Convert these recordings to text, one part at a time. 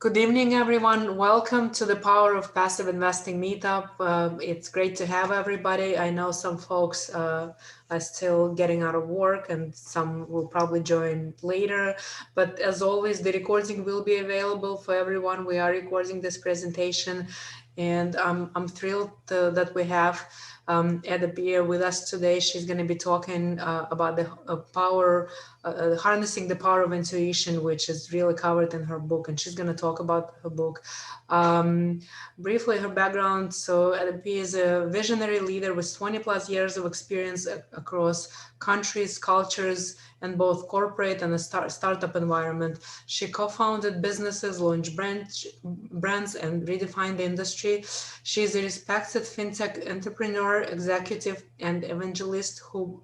Good evening, everyone. Welcome to the Power of Passive Investing meetup. It's great to have everybody. I know some folks are still getting out of work and some will probably join later. But as always, the recording will be available for everyone. We are recording this presentation and I'm thrilled that we have AdaPia with us today. She's going to be talking about the power, harnessing the power of intuition, which is really covered in her book, and she's going to talk about her book. Briefly, her background. So AdaPia is a visionary leader with 20 plus years of experience across countries, cultures, and both corporate and a startup environment. She co-founded businesses, launched brands, and redefined the industry. She is a respected fintech entrepreneur, executive, and evangelist who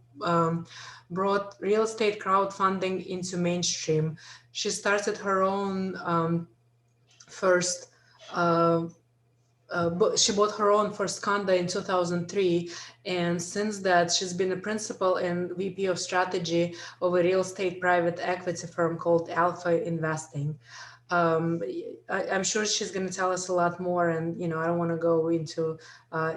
brought real estate crowdfunding into mainstream. She started her own she bought her own first condo in 2003, and since that she's been a principal and VP of strategy of a real estate private equity firm called Alpha Investing. I'm sure she's going to tell us a lot more, and I don't want to go into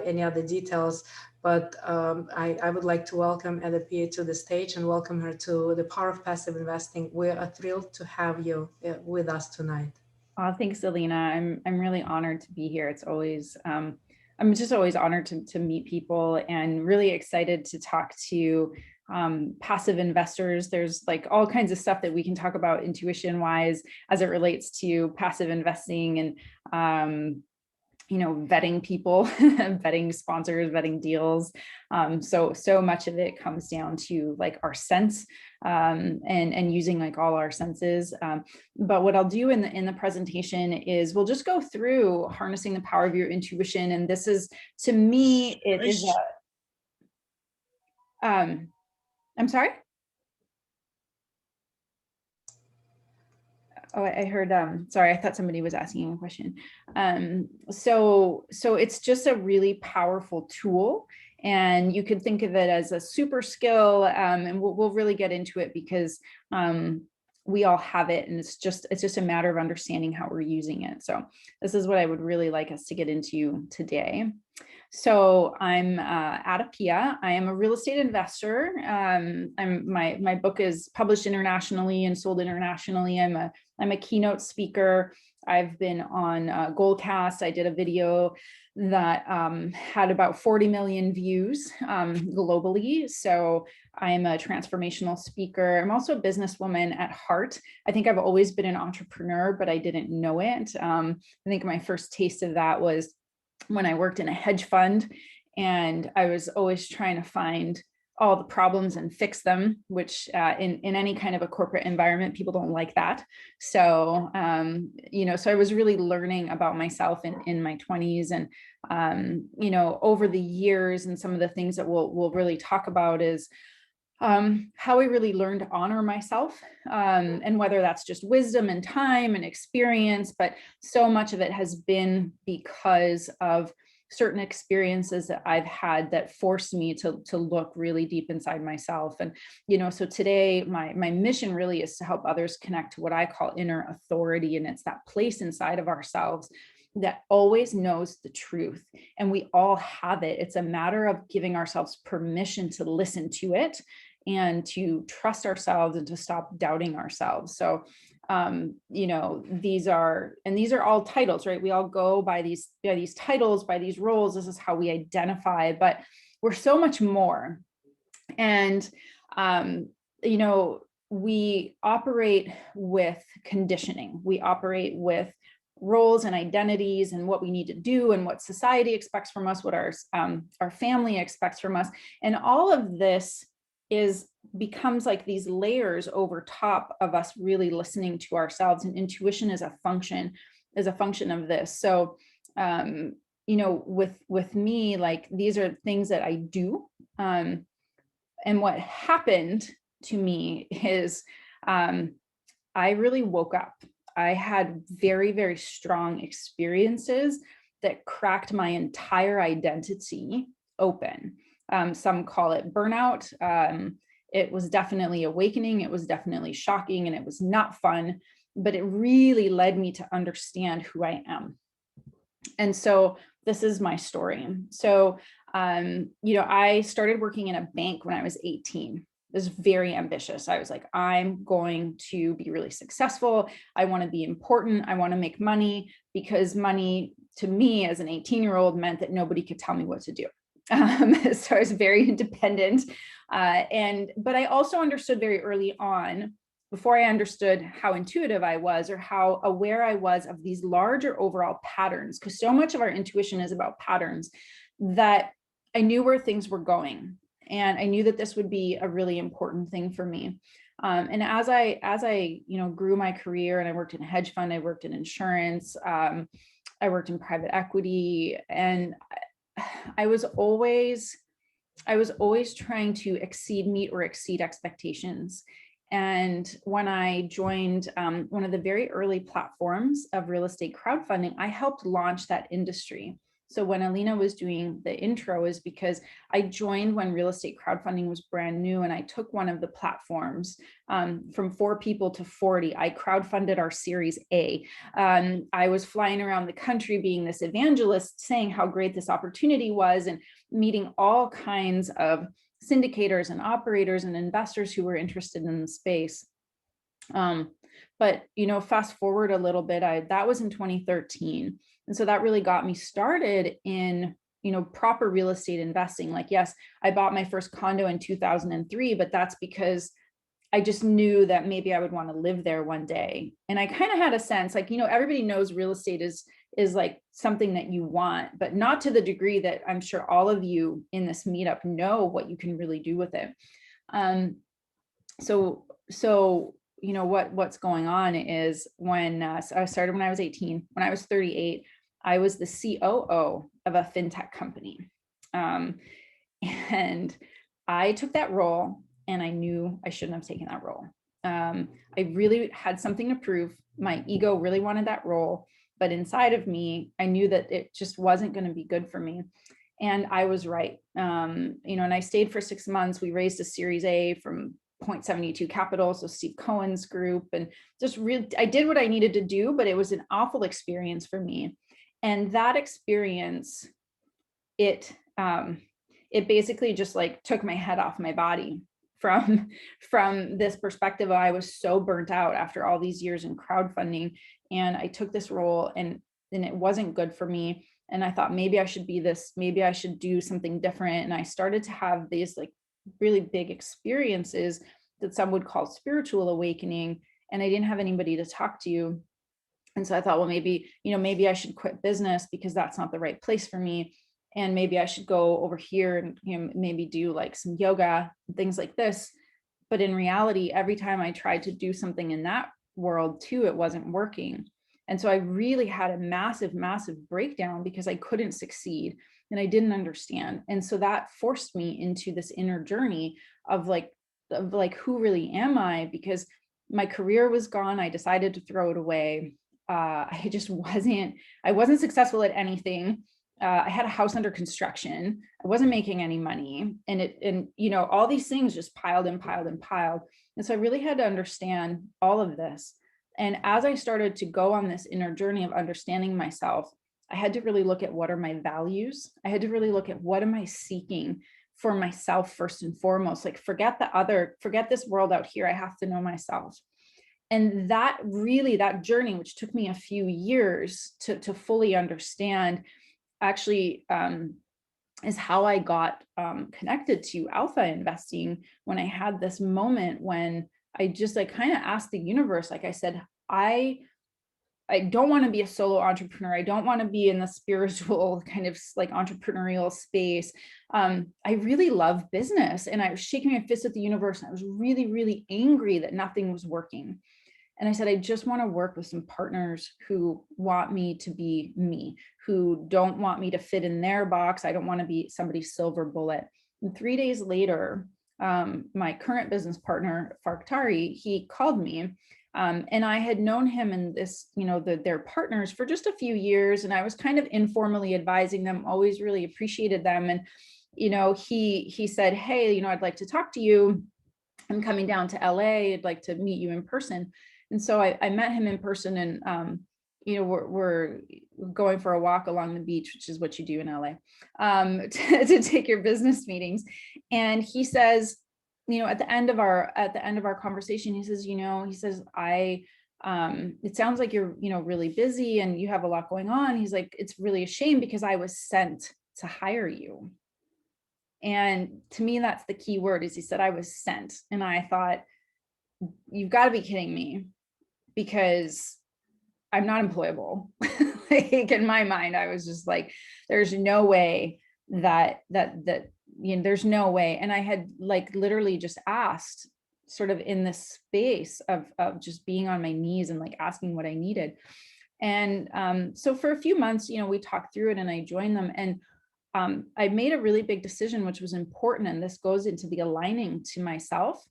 any other details, but I would like to welcome AdaPia to the stage and welcome her to the Power of Passive Investing. We are thrilled to have you with us tonight. Thanks, Alina. I'm really honored to be here. It's always I'm just always honored to meet people and really excited to talk to passive investors. There's like all kinds of stuff that we can talk about intuition wise as it relates to passive investing and vetting people, vetting sponsors, vetting deals. So much of it comes down to like our sense and using like all our senses. But what I'll do in the presentation is we'll just go through harnessing the power of your intuition. And this is, to me, it is I'm sorry. Oh, I heard, sorry, I thought somebody was asking a question. So it's just a really powerful tool, and you could think of it as a super skill, and we'll really get into it because we all have it, and it's just a matter of understanding how we're using it. So this is what I would really like us to get into today. So I'm AdaPia. I am a real estate investor. My book is published internationally and sold internationally. I'm a keynote speaker. I've been on Goldcast. I did a video that had about 40 million views globally. So I'm a transformational speaker. I'm also a businesswoman at heart. I think I've always been an entrepreneur, but I didn't know it. I think my first taste of that was when I worked in a hedge fund, and I was always trying to find all the problems and fix them, which in any kind of a corporate environment, people don't like that. So, so I was really learning about myself in my 20s, and, over the years, and some of the things that we'll really talk about is how I really learned to honor myself, and whether that's just wisdom and time and experience, but so much of it has been because of certain experiences that I've had that forced me to look really deep inside myself. And, so today my mission really is to help others connect to what I call inner authority. And it's that place inside of ourselves that always knows the truth. And we all have it. It's a matter of giving ourselves permission to listen to it and to trust ourselves and to stop doubting ourselves. So, these are all titles, right? We all go by these titles, by these roles. This is how we identify, but we're so much more. And, we operate with conditioning. We operate with roles and identities and what we need to do and what society expects from us, what our family expects from us. And all of this becomes like these layers over top of us really listening to ourselves, and intuition is a function of this. So with me, like, these are things that I do, and what happened to me is I really woke up. I had very, very strong experiences that cracked my entire identity open. Some call it burnout. It was definitely awakening. It was definitely shocking, and it was not fun. but it really led me to understand who I am. And so this is my story. So, I started working in a bank when I was 18. It was very ambitious. I was like, I'm going to be really successful. I want to be important. I want to make money, because money to me as an 18-year-old meant that nobody could tell me what to do. So I was very independent. But I also understood very early on, before I understood how intuitive I was or how aware I was of these larger overall patterns, because so much of our intuition is about patterns, that I knew where things were going. And I knew that this would be a really important thing for me. And as I grew my career, and I worked in a hedge fund, I worked in insurance, I worked in private equity, and I was always trying to meet or exceed expectations. And when I joined one of the very early platforms of real estate crowdfunding, I helped launch that industry. So when Alina was doing the intro, is because I joined when real estate crowdfunding was brand new, and I took one of the platforms from 4 people to 40. I crowdfunded our Series A. I was flying around the country being this evangelist, saying how great this opportunity was, and meeting all kinds of syndicators and operators and investors who were interested in the space. But fast forward a little bit, that was in 2013. And so that really got me started in, proper real estate investing. Like, yes, I bought my first condo in 2003, but that's because I just knew that maybe I would want to live there one day. And I kind of had a sense, like, everybody knows real estate is like something that you want, but not to the degree that I'm sure all of you in this meetup know what you can really do with it. So what's going on is, when so I started when I was 18. When I was 38, I was the COO of a fintech company. And I took that role, and I knew I shouldn't have taken that role. I really had something to prove. My ego really wanted that role, but inside of me, I knew that it just wasn't going to be good for me. And I was right. And I stayed for 6 months. We raised a Series A from 0.72 capital, so Steve Cohen's group, and just really, I did what I needed to do, but it was an awful experience for me. And that experience, it basically just like took my head off my body from this perspective. I was so burnt out after all these years in crowdfunding, and I took this role, and it wasn't good for me. And I thought, maybe I should maybe I should do something different. And I started to have these like really big experiences that some would call spiritual awakening, and I didn't have anybody to talk to. And so I thought, well, maybe I should quit business, because that's not the right place for me. And maybe I should go over here and maybe do like some yoga and things like this. But in reality, every time I tried to do something in that world too, it wasn't working. And so I really had a massive, massive breakdown, because I couldn't succeed and I didn't understand. And so that forced me into this inner journey of who really am I? Because my career was gone. I decided to throw it away. I wasn't successful at anything. I had a house under construction. I wasn't making any money, and all these things just piled and piled and piled. And so I really had to understand all of this. And as I started to go on this inner journey of understanding myself, I had to really look at, what are my values? I had to really look at, what am I seeking for myself first and foremost? Like, forget this world out here. I have to know myself. And that journey, which took me a few years to fully understand, actually is how I got connected to alpha investing, when I had this moment when I just kind of asked the universe, like I said, I don't want to be a solo entrepreneur. I don't want to be in the spiritual kind of like entrepreneurial space. I really love business, and I was shaking my fist at the universe, and I was really, really angry that nothing was working. And I said, I just want to work with some partners who want me to be me, who don't want me to fit in their box. I don't want to be somebody's silver bullet. And 3 days later, my current business partner, Farktari, he called me. And I had known him and this, their partners for just a few years. And I was kind of informally advising them, always really appreciated them. And, he said, hey, I'd like to talk to you. I'm coming down to LA. I'd like to meet you in person. And so I met him in person, and you know, we're going for a walk along the beach, which is what you do in LA, to take your business meetings. And he says, you know, at the end of our conversation, he says, you know, he says, it sounds like you're, you know, really busy and you have a lot going on. He's like, it's really a shame because I was sent to hire you. And to me, that's the key word, is he said, I was sent. And I thought, you've got to be kidding me, because I'm not employable. Like, in my mind, I was just like, there's no way that you know, there's no way. And I had like literally just asked, sort of in this space of just being on my knees and like asking what I needed. And so for a few months, you know, we talked through it and I joined them. And I made a really big decision, which was important. And this goes into the aligning to myself,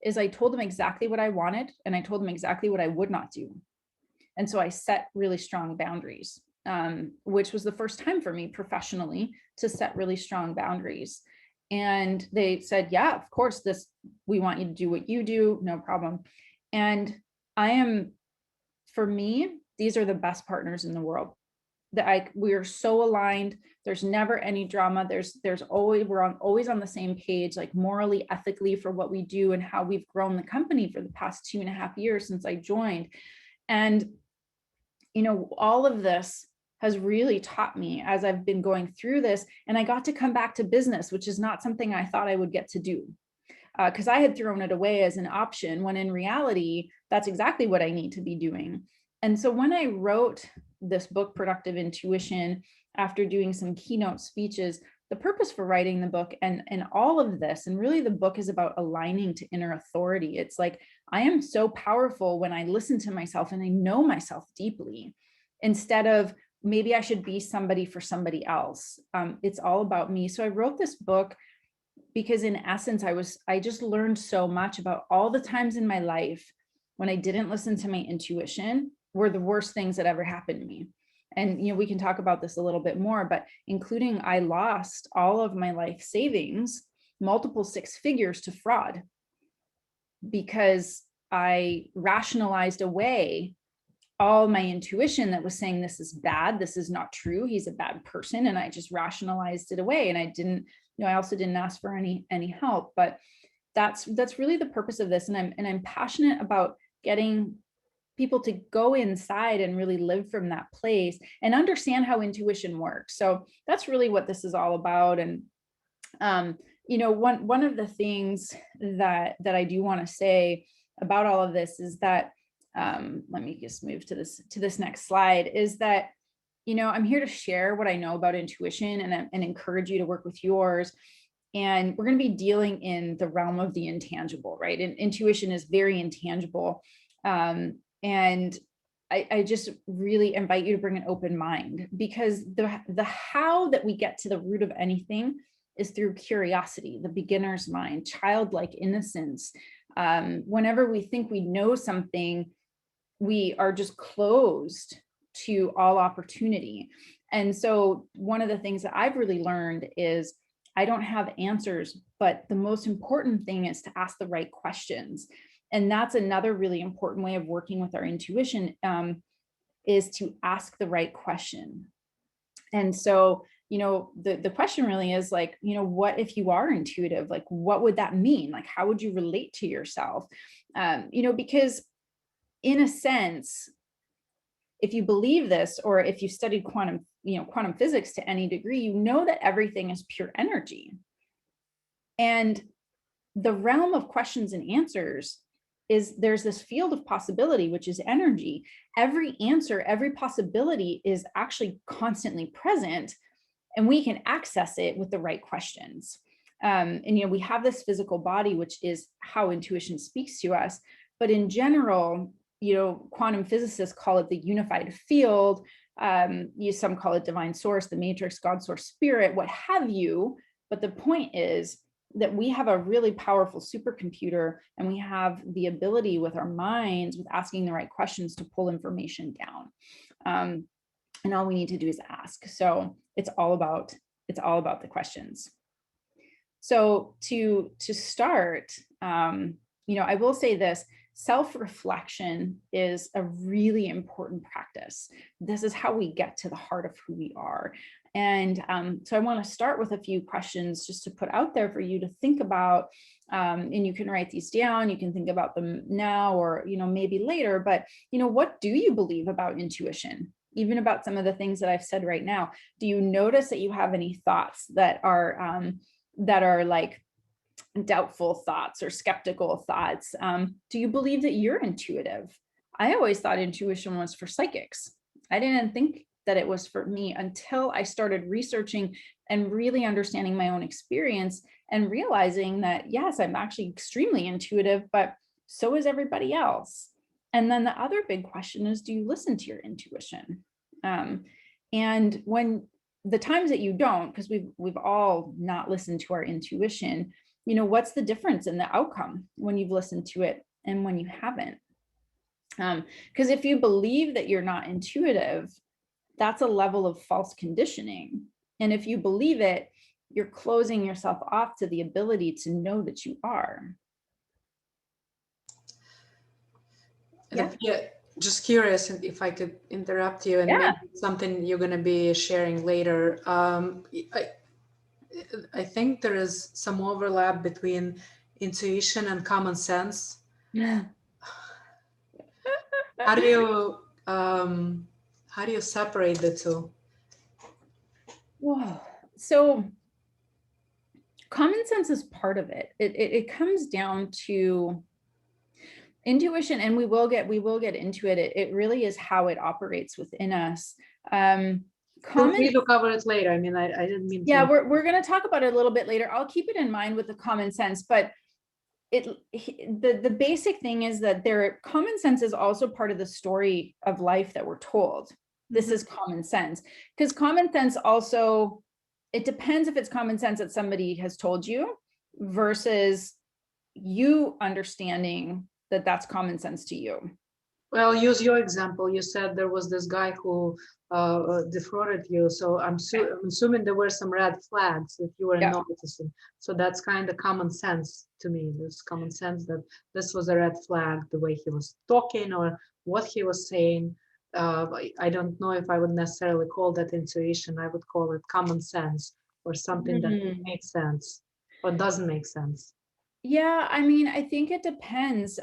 is I told them exactly what I wanted. And I told them exactly what I would not do. And so I set really strong boundaries, which was the first time for me professionally to set really strong boundaries. And they said, yeah, of course, we want you to do what you do, no problem. And for me, these are the best partners in the world. We are so aligned. There's never any drama. We're always on the same page, like morally, ethically, for what we do and how we've grown the company for the past 2.5 years since I joined. And, you know, all of this has really taught me as I've been going through this. And I got to come back to business, which is not something I thought I would get to do, because I had thrown it away as an option, when in reality, that's exactly what I need to be doing. And so when I wrote this book, Productive Intuition, after doing some keynote speeches, the purpose for writing the book and all of this, and really the book is about aligning to inner authority. It's like, I am so powerful when I listen to myself and I know myself deeply, instead of maybe I should be somebody for somebody else. It's all about me. So I wrote this book because in essence, I just learned so much about all the times in my life when I didn't listen to my intuition were the worst things that ever happened to me. And, you know, we can talk about this a little bit more, but including I lost all of my life savings, multiple 6 figures, to fraud, because I rationalized away all my intuition that was saying, this is bad, this is not true, he's a bad person. And I just rationalized it away. And I didn't, you know, I also didn't ask for any help. But that's really the purpose of this. And I'm passionate about getting people to go inside and really live from that place and understand how intuition works. So that's really what this is all about. And you know, one of the things that I do want to say about all of this is that, let me just move to this next slide, is that, you know, I'm here to share what I know about intuition and encourage you to work with yours. And we're going to be dealing in the realm of the intangible, right? And intuition is very intangible. And I just really invite you to bring an open mind, because the how that we get to the root of anything is through curiosity, the beginner's mind, childlike innocence. Whenever we think we know something, we are just closed to all opportunity. And so one of the things that I've really learned is I don't have answers, but the most important thing is to ask the right questions. And that's another really important way of working with our intuition, is to ask the right question. And so, you know, the question really is like, you know, what if you are intuitive? Like, what would that mean? Like, how would you relate to yourself? You know, because in a sense, if you believe this, or if you studied quantum physics to any degree, you know that everything is pure energy. And the realm of questions and answers is, there's this field of possibility, which is energy. Every answer, every possibility is actually constantly present, and we can access it with the right questions. And, you know, we have this physical body, which is how intuition speaks to us. But in general, you know, quantum physicists call it the unified field. Some call it divine source, the matrix, God, source, spirit, what have you. But the point is that we have a really powerful supercomputer, and we have the ability with our minds, with asking the right questions, to pull information down. And all we need to do is ask. So it's all about the questions. So to start, you know, I will say this, self-reflection is a really important practice. This is how we get to the heart of who we are. And so I want to start with a few questions just to put out there for you to think about. And you can write these down. You can think about them now or, maybe later. But, what do you believe about intuition? Even about some of the things that I've said right now. Do you notice that you have any thoughts that are like doubtful thoughts or skeptical thoughts? Do you believe that you're intuitive? I always thought intuition was for psychics. I didn't think that it was for me until I started researching and really understanding my own experience and realizing that, yes, I'm actually extremely intuitive, but so is everybody else. And then the other big question is, do you listen to your intuition? And when the times that you don't, because we've all not listened to our intuition, what's the difference in the outcome when you've listened to it and when you haven't? Because if you believe that you're not intuitive, that's a level of false conditioning. And if you believe it, you're closing yourself off to the ability to know that you are. Yeah, just curious if I could interrupt you, and maybe something you're going to be sharing later. I think there is some overlap between intuition and common sense. Yeah. How do you separate the two? Whoa. So common sense is part of it. It comes down to intuition, and we will get into it. It really is how it operates within us. Feel free to cover it later. I mean, I didn't mean. Yeah, we're going to talk about it a little bit later. I'll keep it in mind with the common sense, but the basic thing is that common sense is also part of the story of life that we're told. This is common sense, because common sense also, it depends if it's common sense that somebody has told you versus you understanding that that's common sense to you. Well, use your example. You said there was this guy who defrauded you. So I'm assuming there were some red flags that you were noticing. So that's kind of common sense to me. There's common sense that this was a red flag, the way he was talking or what he was saying. I don't know if I would necessarily call that intuition. I would call it common sense or something that makes sense or doesn't make sense. Yeah, I mean, I think it depends.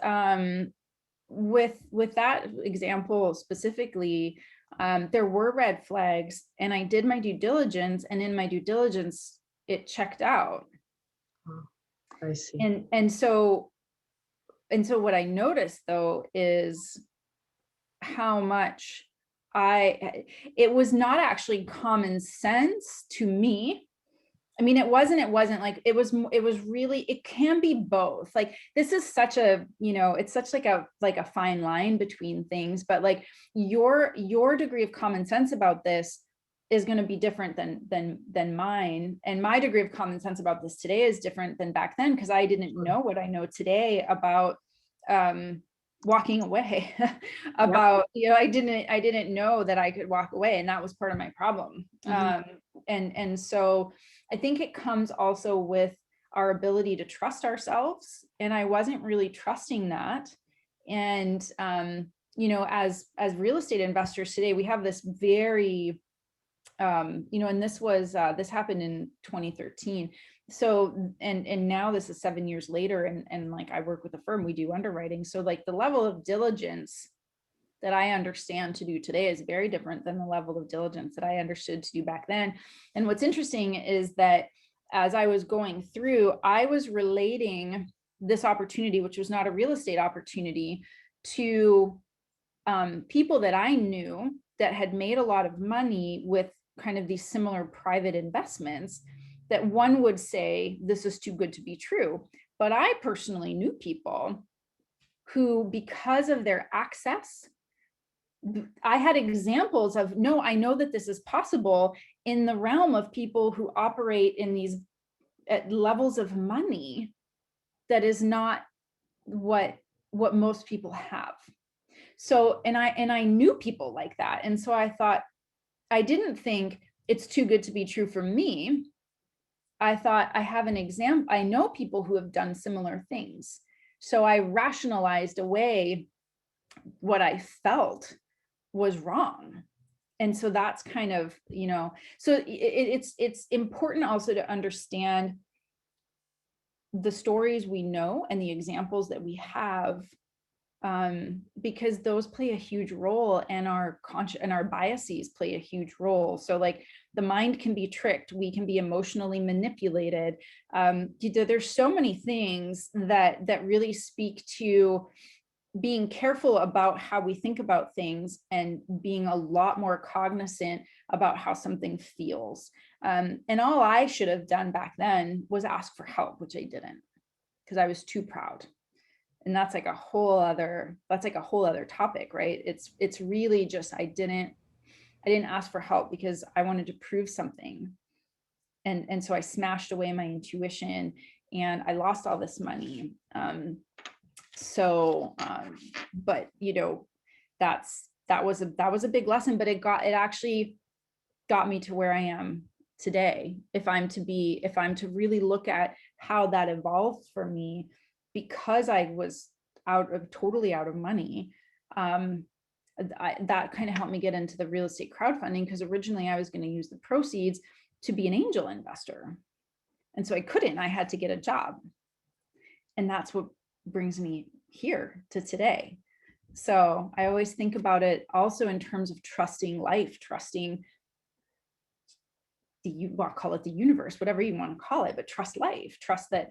With that example specifically, there were red flags, and I did my due diligence, and in my due diligence, it checked out. Oh, I see. And so what I noticed though is how much it was not actually common sense to me. I mean, it wasn't like, it was really, it can be both. Like, this is such a, it's such like a fine line between things, but like your degree of common sense about this is going to be different than mine. And my degree of common sense about this today is different than back then, because I didn't know what I know today about walking away about, I didn't know that I could walk away, and that was part of my problem. And so I think it comes also with our ability to trust ourselves, and I wasn't really trusting that. And as real estate investors today, we have this very and this happened in 2013. So, and now this is 7 years later, and like, I work with a firm, we do underwriting. So like, the level of diligence that I understand to do today is very different than the level of diligence that I understood to do back then. And what's interesting is that as I was going through, I was relating this opportunity, which was not a real estate opportunity, to people that I knew that had made a lot of money with kind of these similar private investments, that one would say, this is too good to be true. But I personally knew people who, because of their access, I had examples of, no, I know that this is possible in the realm of people who operate in these at levels of money that is not what most people have. So, and I knew people like that. And so I thought, I didn't think it's too good to be true for me. I thought, I have an example. I know people who have done similar things. So I rationalized away what I felt was wrong. And so that's kind of, so it's important also to understand the stories we know and the examples that we have, because those play a huge role, and our biases play a huge role. So like the mind can be tricked, we can be emotionally manipulated. There's so many things that really speak to being careful about how we think about things and being a lot more cognizant about how something feels. And all I should have done back then was ask for help, which I didn't, because I was too proud. And that's like a whole other topic, right? It's really just, I didn't ask for help because I wanted to prove something. And so I smashed away my intuition and I lost all this money. But that was a big lesson, but it actually got me to where I am today. If I'm to really look at how that evolved for me, because I was totally out of money, that kind of helped me get into the real estate crowdfunding, because originally I was going to use the proceeds to be an angel investor. And so I had to get a job. And that's what brings me here to today. So I always think about it also in terms of trusting life, trusting call it the universe, whatever you want to call it, but trust life, trust that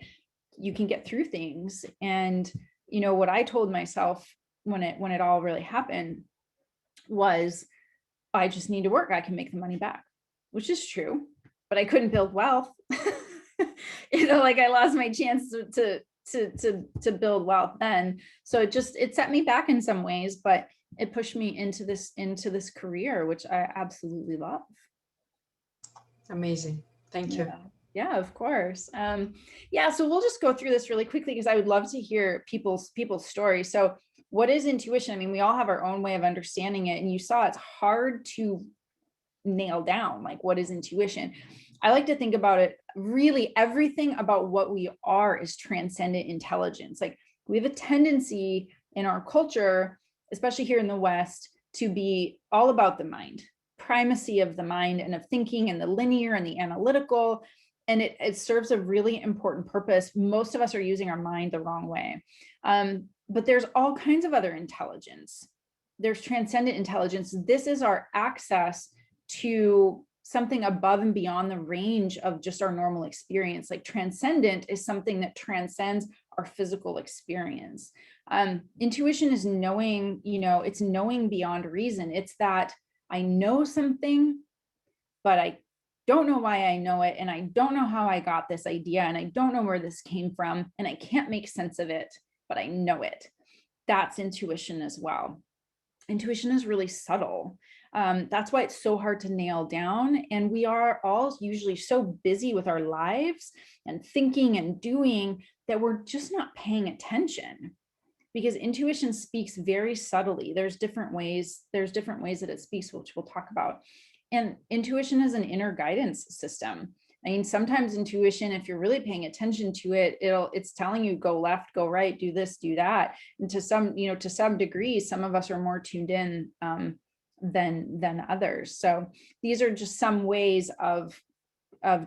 you can get through things. And what I told myself when it all really happened was, I just need to work, I can make the money back, which is true, but I couldn't build wealth. Like I lost my chance to build wealth then. So it set me back in some ways, but it pushed me into this career, which I absolutely love. Amazing. Thank you. Yeah, of course. So we'll just go through this really quickly, because I would love to hear people's stories. So what is intuition? I mean, we all have our own way of understanding it, and you saw it's hard to nail down, like, what is intuition? I like to think about it, really everything about what we are is transcendent intelligence. Like, we have a tendency in our culture, especially here in the West, to be all about the mind, primacy of the mind and of thinking, and the linear and the analytical. And it serves a really important purpose. Most of us are using our mind the wrong way. But there's all kinds of other intelligence. There's transcendent intelligence. This is our access to something above and beyond the range of just our normal experience. Like, transcendent is something that transcends our physical experience. Intuition is knowing, it's knowing beyond reason. It's that I know something, but I don't know why I know it, and I don't know how I got this idea, and I don't know where this came from, and I can't make sense of it, but I know it. That's intuition as well. Intuition is really subtle. That's why it's so hard to nail down. And we are all usually so busy with our lives and thinking and doing that we're just not paying attention, because intuition speaks very subtly. There's different ways that it speaks, which we'll talk about. And intuition is an inner guidance system. I mean, sometimes intuition, if you're really paying attention to it, it's telling you go left, go right, do this, do that. And to some degree, some of us are more tuned in than others. So these are just some ways of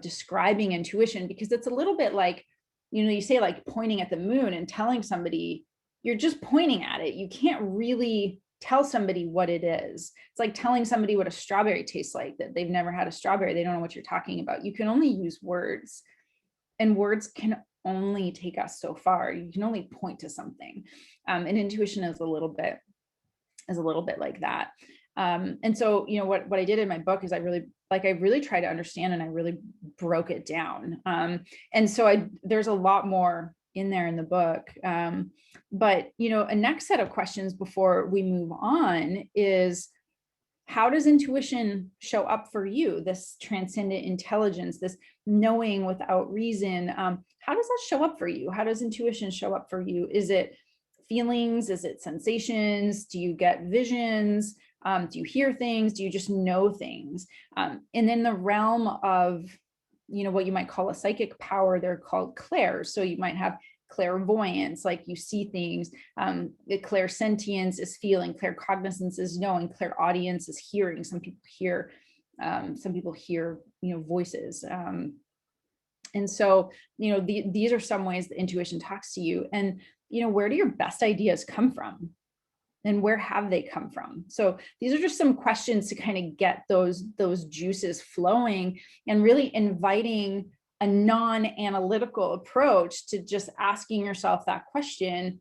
describing intuition, because it's a little bit like, you say, like, pointing at the moon and telling somebody you're just pointing at it. You can't really tell somebody what it is. It's like telling somebody what a strawberry tastes like, that they've never had a strawberry. They don't know what you're talking about. You can only use words, and words can only take us so far. You can only point to something. And intuition is a little bit like that. And so, what I did in my book is I really tried to understand, and I really broke it down. And so there's a lot more in there in the book. But, a next set of questions before we move on is, how does intuition show up for you? This transcendent intelligence, this knowing without reason. How does that show up for you? How does intuition show up for you? Is it feelings? Is it sensations? Do you get visions? Do you hear things? Do you just know things? And in the realm of, what you might call a psychic power, they're called clairs. So you might have clairvoyance, like you see things. Clairsentience is feeling, claircognizance is knowing, clairaudience is hearing. Some people hear, voices. And so, these are some ways that intuition talks to you. And, where do your best ideas come from? And where have they come from? So these are just some questions to kind of get those juices flowing, and really inviting a non-analytical approach to just asking yourself that question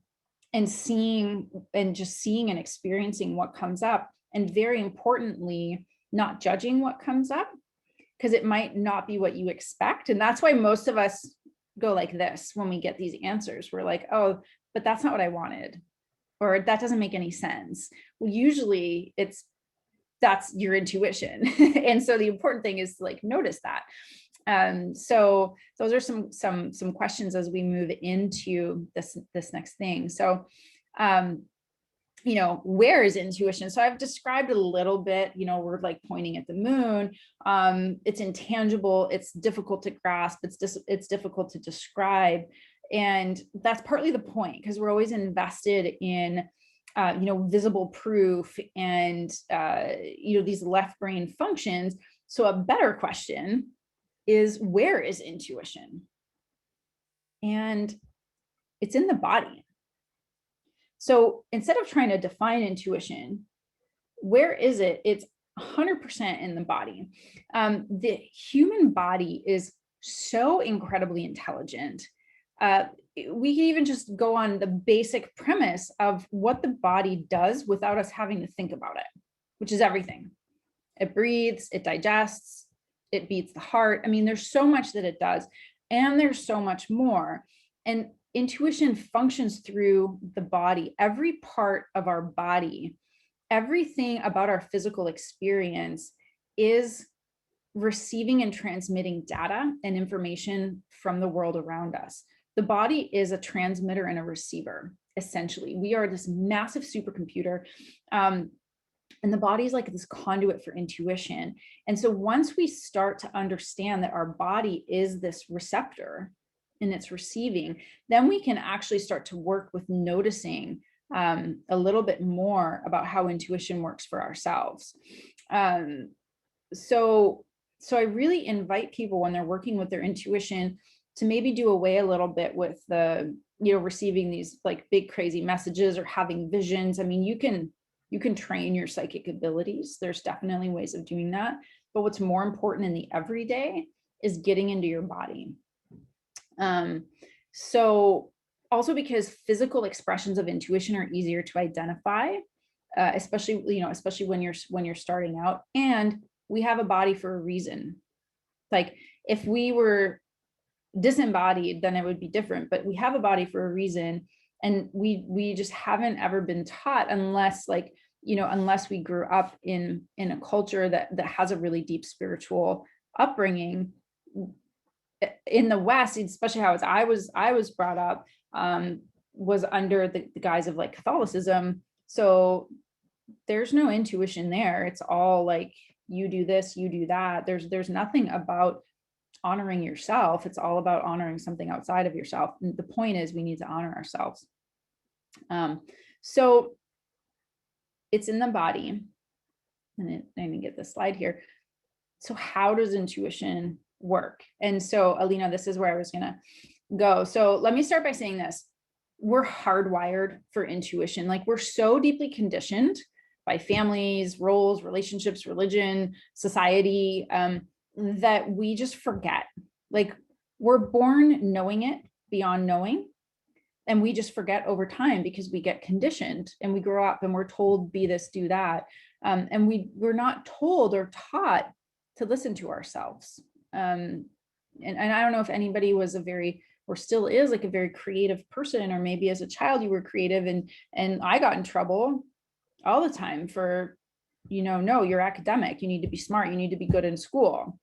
and seeing and experiencing what comes up. And very importantly, not judging what comes up, because it might not be what you expect. And that's why most of us go like this when we get these answers. We're like, oh, but that's not what I wanted, or that doesn't make any sense. Well, usually that's your intuition. And so the important thing is to like notice that. So those are some questions as we move into this next thing. So, where is intuition? So I've described a little bit, we're like pointing at the moon. It's intangible, it's difficult to grasp, it's difficult to describe. And that's partly the point, because we're always invested in, visible proof and, these left brain functions. So a better question is, where is intuition? And it's in the body. So instead of trying to define intuition, where is it? It's 100% in the body. The human body is so incredibly intelligent. We can even just go on the basic premise of what the body does without us having to think about it, which is everything. It breathes, it digests, it beats the heart. I mean, there's so much that it does, and there's so much more. And intuition functions through the body, every part of our body. Everything about our physical experience is receiving and transmitting data and information from the world around us. The body is a transmitter and a receiver, essentially. We are this massive supercomputer, and the body is like this conduit for intuition. And so once we start to understand that our body is this receptor and it's receiving, then we can actually start to work with noticing a little bit more about how intuition works for ourselves. So I really invite people, when they're working with their intuition, to maybe do away a little bit with the, receiving these like big crazy messages or having visions. I mean, you can train your psychic abilities. There's definitely ways of doing that. But what's more important in the everyday is getting into your body. So also because physical expressions of intuition are easier to identify, especially when you're starting out, and we have a body for a reason. Like if we were disembodied, then it would be different, but we have a body for a reason. And we just haven't ever been taught, unless we grew up in a culture that has a really deep spiritual upbringing. In the West, especially how I was brought up, was under the guise of like Catholicism. So there's no intuition there. It's all like, you do this, you do that. There's nothing about honoring yourself. It's all about honoring something outside of yourself. And the point is, we need to honor ourselves. So it's in the body. And I didn't get this slide here. So how does intuition work? And so, Alina, this is where I was going to go. So let me start by saying this. We're hardwired for intuition. Like, we're so deeply conditioned by families, roles, relationships, religion, society, that we just forget. Like, we're born knowing it beyond knowing, and we just forget over time because we get conditioned and we grow up and we're told, be this, do that. And we're not told or taught to listen to ourselves. And I don't know if anybody was or still is like a very creative person, or maybe as a child you were creative, and I got in trouble all the time for, no, you're academic, you need to be smart, you need to be good in school.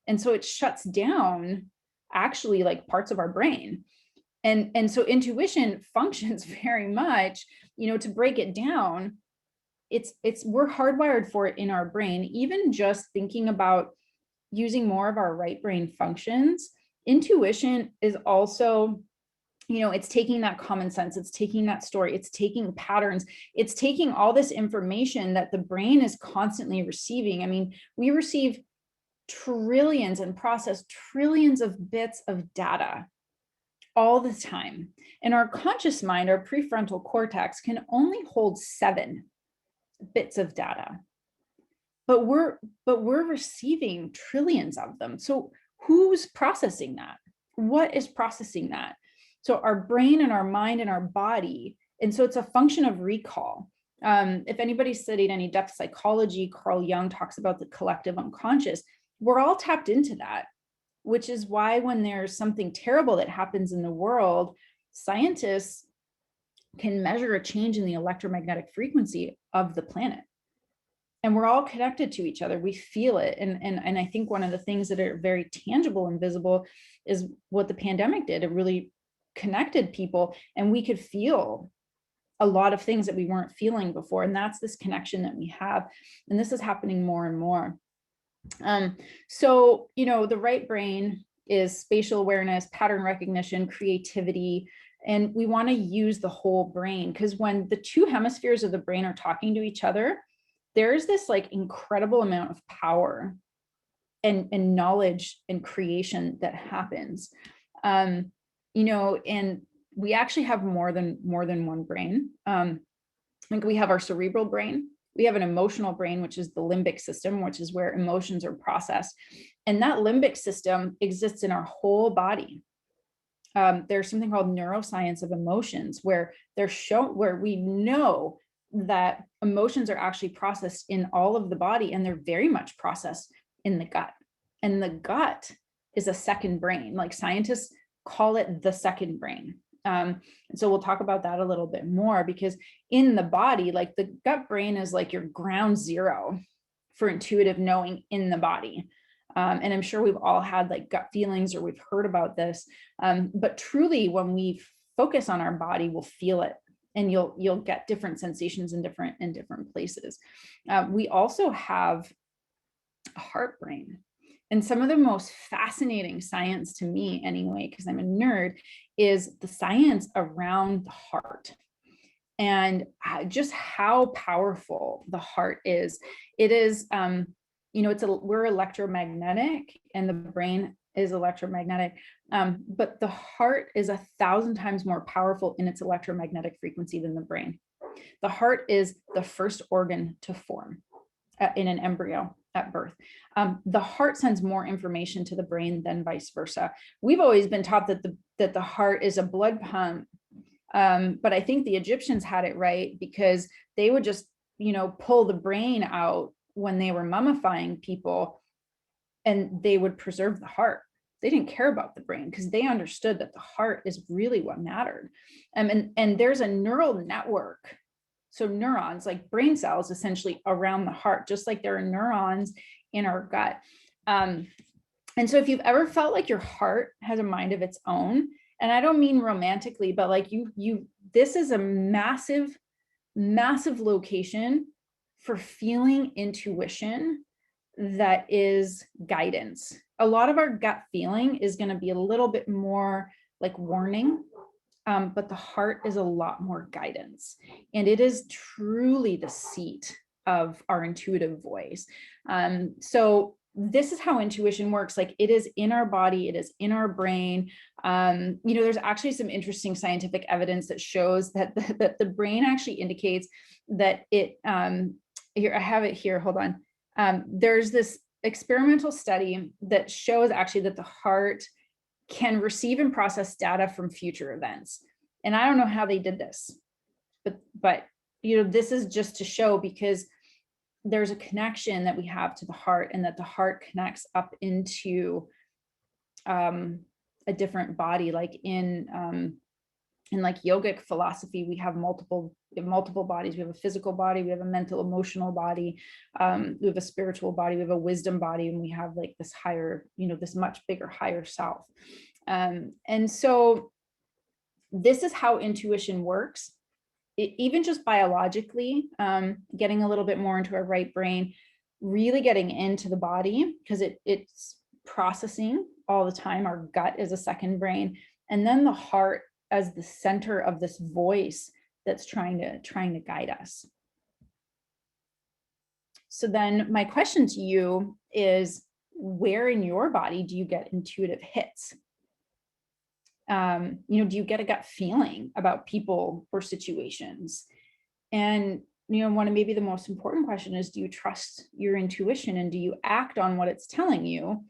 And so it shuts down actually like parts of our brain. And so intuition functions very much, to break it down, we're hardwired for it in our brain. Even just thinking about using more of our right brain functions, intuition is also it's taking that common sense, it's taking that story, it's taking patterns, it's taking all this information that the brain is constantly receiving. I mean, we receive trillions and process trillions of bits of data all the time. And our conscious mind, our prefrontal cortex, can only hold 7 bits of data. But we're receiving trillions of them. So who's processing that? What is processing that? So our brain and our mind and our body. And so it's a function of recall. If anybody studied any depth psychology, Carl Jung talks about the collective unconscious. We're all tapped into that, which is why when there's something terrible that happens in the world, scientists can measure a change in the electromagnetic frequency of the planet. And we're all connected to each other. We feel it. And I think one of the things that are very tangible and visible is what the pandemic did. It really connected people, and we could feel a lot of things that we weren't feeling before. And that's this connection that we have. And this is happening more and more. So, the right brain is spatial awareness, pattern recognition, creativity, and we want to use the whole brain, because when the 2 hemispheres of the brain are talking to each other, there's this like incredible amount of power and knowledge and creation that happens. And we actually have more than one brain. Like we have our cerebral brain, we have an emotional brain, which is the limbic system, which is where emotions are processed. And that limbic system exists in our whole body. There's something called neuroscience of emotions, where where we know that emotions are actually processed in all of the body, and they're very much processed in the gut. And the gut is a second brain. Like scientists call it the second brain. And so we'll talk about that a little bit more, because in the body, like the gut brain is like your ground zero for intuitive knowing in the body. And I'm sure we've all had like gut feelings, or we've heard about this. But truly, when we focus on our body, we'll feel it, and you'll get different sensations in different places. We also have a heart brain. And some of the most fascinating science to me anyway, because I'm a nerd, is the science around the heart and just how powerful the heart is. It is, we're electromagnetic, and the brain is electromagnetic, but the heart is 1,000 times more powerful in its electromagnetic frequency than the brain. The heart is the first organ to form in an embryo at birth. The heart sends more information to the brain than vice versa. We've always been taught that the heart is a blood pump, but I think the Egyptians had it right, because they would just, pull the brain out when they were mummifying people, and they would preserve the heart. They didn't care about the brain, because they understood that the heart is really what mattered. And there's a neural network. So neurons, like brain cells, essentially around the heart, just like there are neurons in our gut. And so if you've ever felt like your heart has a mind of its own, and I don't mean romantically, but like this is a massive, massive location for feeling intuition that is guidance. A lot of our gut feeling is going to be a little bit more like warning, but the heart is a lot more guidance, and it is truly the seat of our intuitive voice. So this is how intuition works. Like it is in our body, it is in our brain. There's actually some interesting scientific evidence that shows that the brain actually indicates that it, here, I have it here, hold on. There's this experimental study that shows actually that the heart can receive and process data from future events. And I don't know how they did this, but this is just to show, because there's a connection that we have to the heart, and that the heart connects up into a different body. Like in like yogic philosophy, we have multiple bodies. We have a physical body, we have a mental, emotional body, we have a spiritual body, we have a wisdom body, and we have like this higher, this much bigger, higher self. And so this is how intuition works. Even just biologically, getting a little bit more into our right brain, really getting into the body, because it's processing all the time. Our gut is a second brain. And then the heart as the center of this voice that's trying to guide us. So then my question to you is, where in your body do you get intuitive hits? Do you get a gut feeling about people or situations? And, one of maybe the most important question is, do you trust your intuition and do you act on what it's telling you?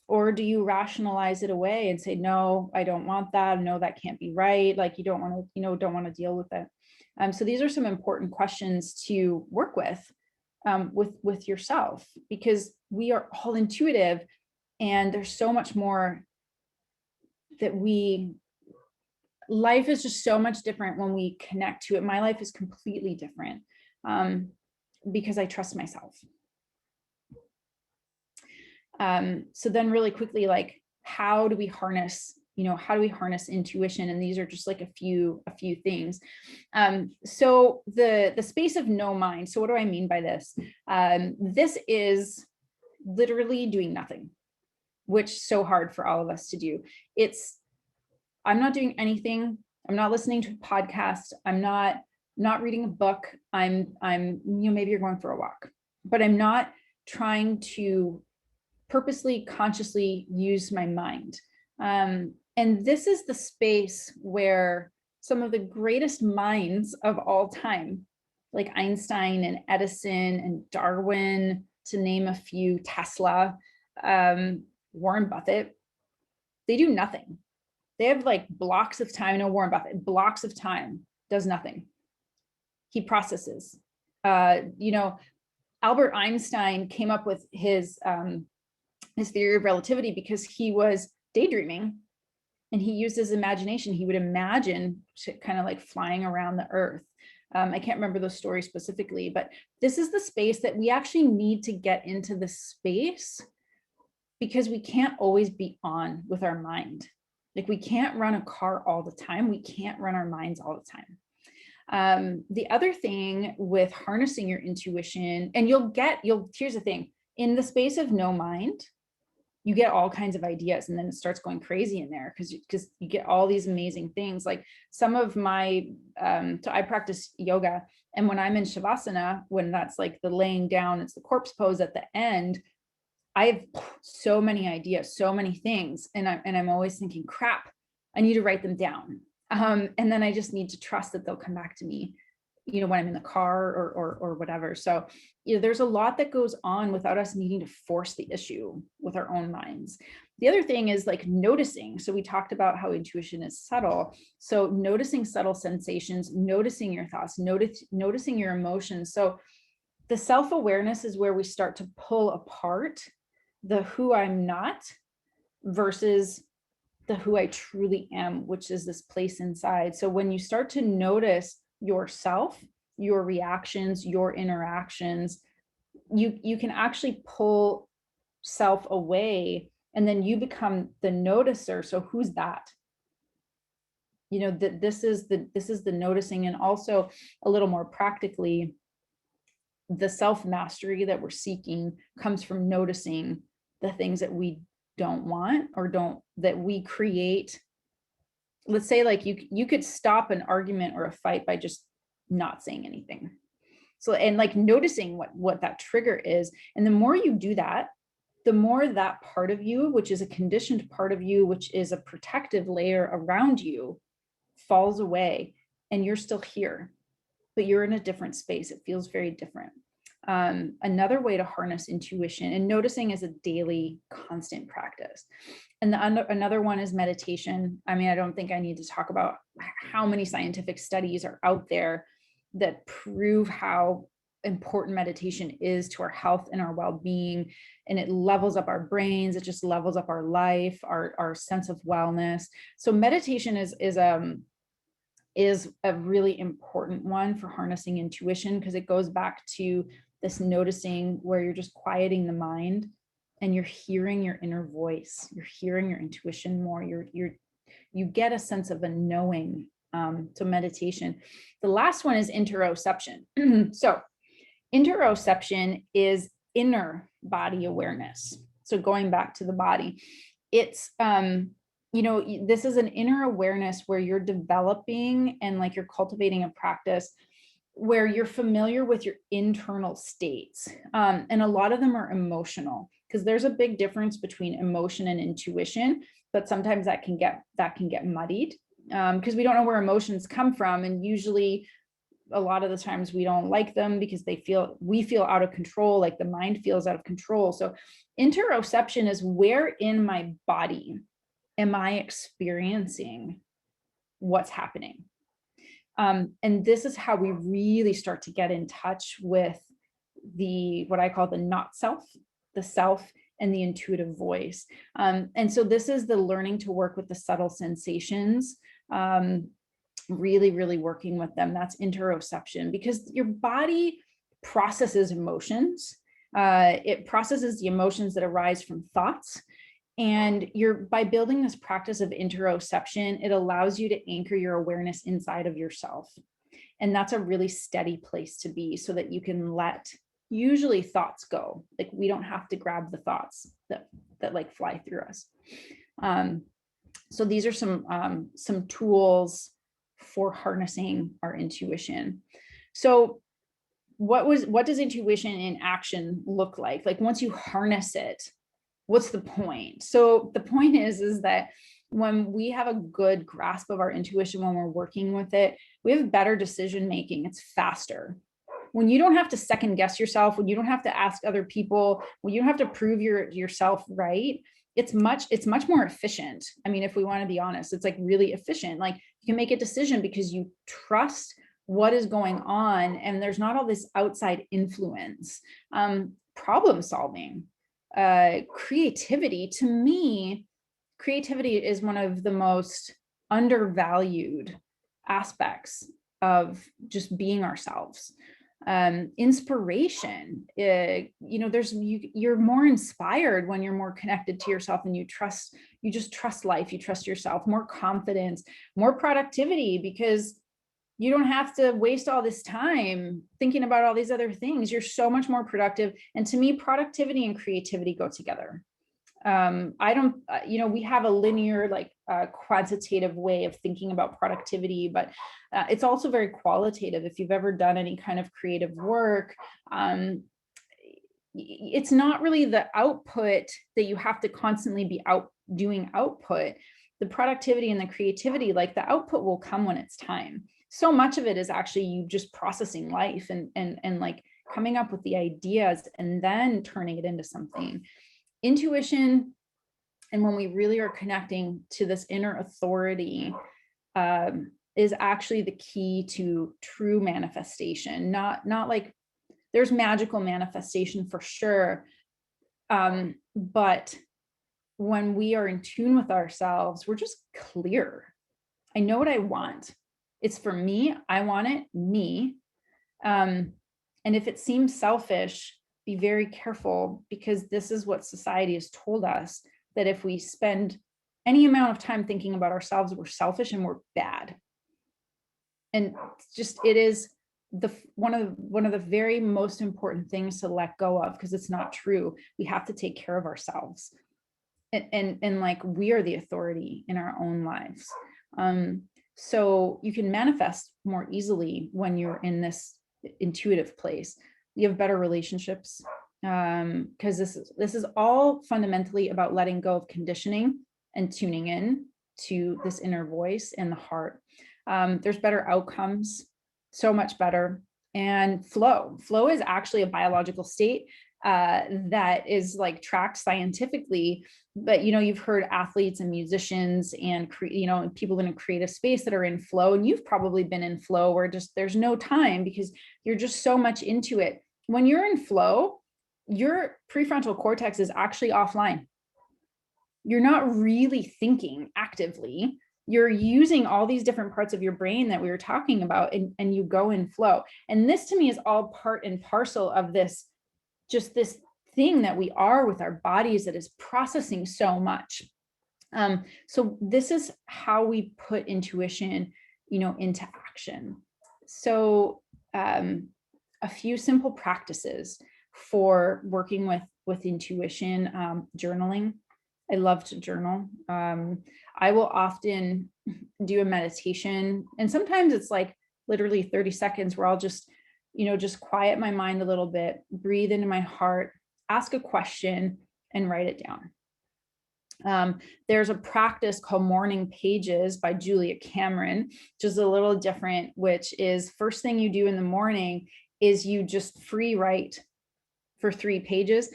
Or do you rationalize it away and say, no, I don't want that. No, that can't be right. Like you don't want to deal with it. So these are some important questions to work with yourself, because we are all intuitive and there's so much more that life is just so much different when we connect to it. My life is completely different because I trust myself. So then really quickly, like, how do we harness intuition? And these are just like a few things. So the space of no mind. So what do I mean by this? This is literally doing nothing, which is so hard for all of us to do. I'm not doing anything. I'm not listening to a podcast. I'm not reading a book. I'm maybe you're going for a walk, but I'm not trying to purposely, consciously use my mind. And this is the space where some of the greatest minds of all time, like Einstein and Edison and Darwin, to name a few, Tesla, Warren Buffett, they do nothing. They have like blocks of time. No, Warren Buffett, blocks of time, does nothing. He processes. Albert Einstein came up with his theory of relativity because he was daydreaming and he used his imagination. He would imagine kind of like flying around the earth. I can't remember those stories specifically, but this is the space that we actually need to get into, the space, because we can't always be on with our mind. Like we can't run a car all the time. We can't run our minds all the time. The other thing with harnessing your intuition, and here's the thing, in the space of no mind, you get all kinds of ideas, and then it starts going crazy in there because you get all these amazing things. Like some of my, so I practice yoga, and when I'm in Shavasana, when that's like the laying down, it's the corpse pose at the end, I have so many ideas, so many things. And I'm always thinking, crap, I need to write them down. And then I just need to trust that they'll come back to me, when I'm in the car or whatever. So, there's a lot that goes on without us needing to force the issue with our own minds. The other thing is like noticing. So we talked about how intuition is subtle. So noticing subtle sensations, noticing your thoughts, noticing your emotions. So the self-awareness is where we start to pull apart the who I'm not versus the who I truly am, which is this place inside. So when you start to notice yourself, your reactions, your interactions, you can actually pull self away, and then you become the noticer. So who's that? That this is the noticing. And also a little more practically, the self-mastery that we're seeking comes from noticing the things that we don't want or that we create. Let's say like you could stop an argument or a fight by just not saying anything. So, and like noticing what that trigger is. And the more you do that, the more that part of you, which is a conditioned part of you, which is a protective layer around you, falls away, and you're still here, but you're in a different space. It feels very different. Another way to harness intuition, and noticing is a daily constant practice. And another one is meditation. I mean, I don't think I need to talk about how many scientific studies are out there that prove how important meditation is to our health and our well-being. And it levels up our brains. It just levels up our life, our sense of wellness. So meditation is a really important one for harnessing intuition, because it goes back to this noticing where you're just quieting the mind and you're hearing your inner voice. You're hearing your intuition more. You get a sense of a knowing. So meditation. The last one is interoception. So interoception is inner body awareness. So going back to the body, it's this is an inner awareness where you're developing and like you're cultivating a practice where you're familiar with your internal states. And a lot of them are emotional, because there's a big difference between emotion and intuition, but sometimes that can get muddied, because we don't know where emotions come from. And usually a lot of the times we don't like them because we feel out of control, like the mind feels out of control. So interoception is, where in my body am I experiencing what's happening? And this is how we really start to get in touch with what I call the not self, the self, and the intuitive voice. And so this is the learning to work with the subtle sensations, really, really working with them. That's interoception, because your body processes emotions. It processes the emotions that arise from thoughts. And by building this practice of interoception, it allows you to anchor your awareness inside of yourself. And that's a really steady place to be, so that you can let usually thoughts go. Like, we don't have to grab the thoughts that like fly through us. So these are some tools for harnessing our intuition. So what does intuition in action look like? Like, once you harness it, what's the point? So the point is that when we have a good grasp of our intuition, when we're working with it, we have better decision making. It's faster. When you don't have to second guess yourself, when you don't have to ask other people, when you don't have to prove yourself right, it's much more efficient. I mean, if we want to be honest, it's like really efficient. Like, you can make a decision because you trust what is going on, and there's not all this outside influence. Problem solving, creativity. To me, creativity is one of the most undervalued aspects of just being ourselves. Inspiration, you're more inspired when you're more connected to yourself, and you just trust life, you trust yourself. More confidence, more productivity, because you don't have to waste all this time thinking about all these other things. You're so much more productive. And to me, productivity and creativity go together. I don't, we have a linear, like quantitative way of thinking about productivity, but it's also very qualitative. If you've ever done any kind of creative work, it's not really the output that you have to constantly be doing output. The productivity and the creativity, like the output will come when it's time. So much of it is actually you just processing life and like coming up with the ideas and then turning it into something. Intuition, and when we really are connecting to this inner authority, is actually the key to true manifestation. Not like, there's magical manifestation for sure, but when we are in tune with ourselves, we're just clear. I know what I want. It's for me. I want it, me. And if it seems selfish, be very careful, because this is what society has told us, that if we spend any amount of time thinking about ourselves, we're selfish and we're bad. And it is one of the very most important things to let go of, because it's not true. We have to take care of ourselves. And like, we are the authority in our own lives. So you can manifest more easily when you're in this intuitive place. You have better relationships, because this is all fundamentally about letting go of conditioning and tuning in to this inner voice and the heart. There's better outcomes, so much better. And flow is actually a biological state that is like tracked scientifically. But you've heard athletes and musicians and people in a creative space that are in flow, and you've probably been in flow where just there's no time because you're just so much into it. When you're in flow, your prefrontal cortex is actually offline. You're not really thinking actively. You're using all these different parts of your brain that we were talking about, and you go in flow. And this to me is all part and parcel of this thing that we are with our bodies that is processing so much. So this is how we put intuition, into action. So a few simple practices for working with intuition: journaling, I love to journal. I will often do a meditation, and sometimes it's like literally 30 seconds where I'll just, just quiet my mind a little bit, breathe into my heart, ask a question, and write it down. There's a practice called Morning Pages by Julia Cameron, which is a little different, which is first thing you do in the morning is you just free write for 3 pages.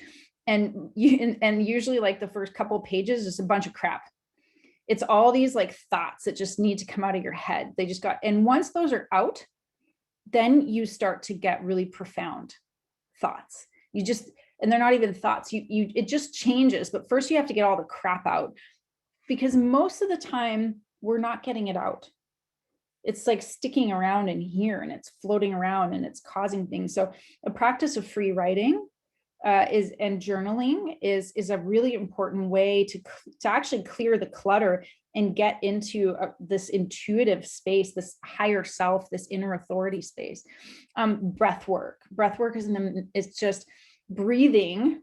And usually like the first couple pages is a bunch of crap. It's all these like thoughts that just need to come out of your head. And once those are out, then you start to get really profound thoughts. And they're not even thoughts. It just changes. But first you have to get all the crap out, because most of the time we're not getting it out. It's like sticking around in here and it's floating around and it's causing things. So a practice of free writing and journaling is a really important way to actually clear the clutter and get into this intuitive space, this higher self, this inner authority space. Breath work is just breathing.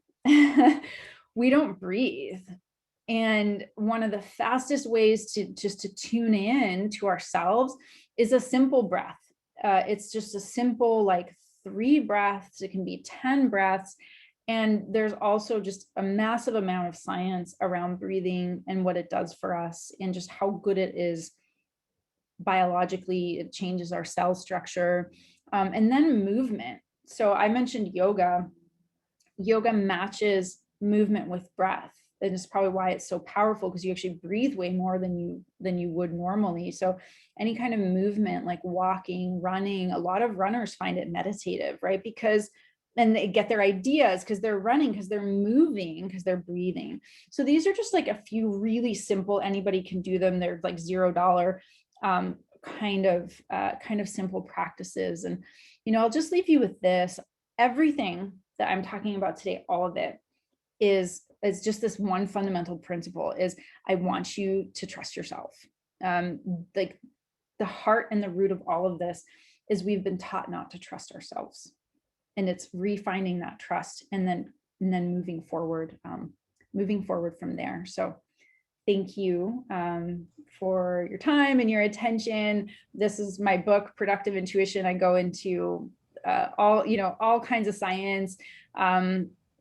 We don't breathe. And one of the fastest ways to tune in to ourselves is a simple breath. It's just a simple, like 3 breaths. It can be 10 breaths. And there's also just a massive amount of science around breathing and what it does for us and just how good it is biologically. It changes our cell structure. And then movement. So I mentioned yoga. Yoga matches movement with breath. And it's probably why it's so powerful, because you actually breathe way more than you would normally. So any kind of movement like walking, running, a lot of runners find it meditative, right? And they get their ideas because they're running, because they're moving, because they're breathing. So these are just like a few really simple, anybody can do them. They're like $0 kind of simple practices. And, I'll just leave you with this. Everything that I'm talking about today, all of it is just this one fundamental principle is I want you to trust yourself. Like the heart and the root of all of this is we've been taught not to trust ourselves. And it's refinding that trust and then moving forward from there. So thank you for your time and your attention. This is my book, Productive Intuition. I go into all kinds of science,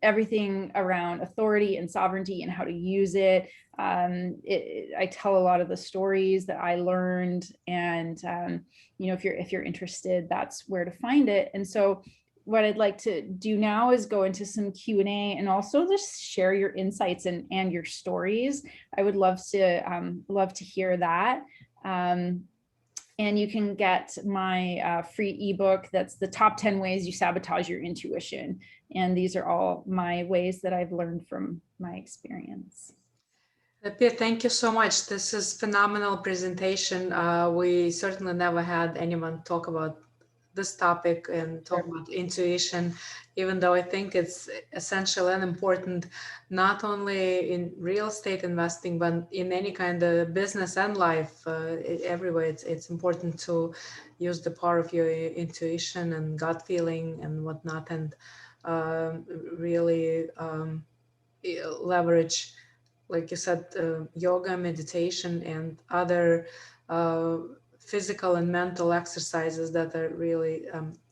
everything around authority and sovereignty and how to use it. I tell a lot of the stories that I learned, and if you're interested, that's where to find it. And so what I'd like to do now is go into some Q&A and also just share your insights and your stories. I would love to hear that. And you can get my free ebook. That's the top 10 ways you sabotage your intuition. And these are all my ways that I've learned from my experience. AdaPia, thank you so much. This is phenomenal presentation. We certainly never had anyone talk about this topic and talk about intuition, even though I think it's essential and important, not only in real estate investing, but in any kind of business and life. Everywhere, it's important to use the power of your intuition and gut feeling and whatnot, and really leverage, like you said, yoga, meditation, and other physical and mental exercises that are really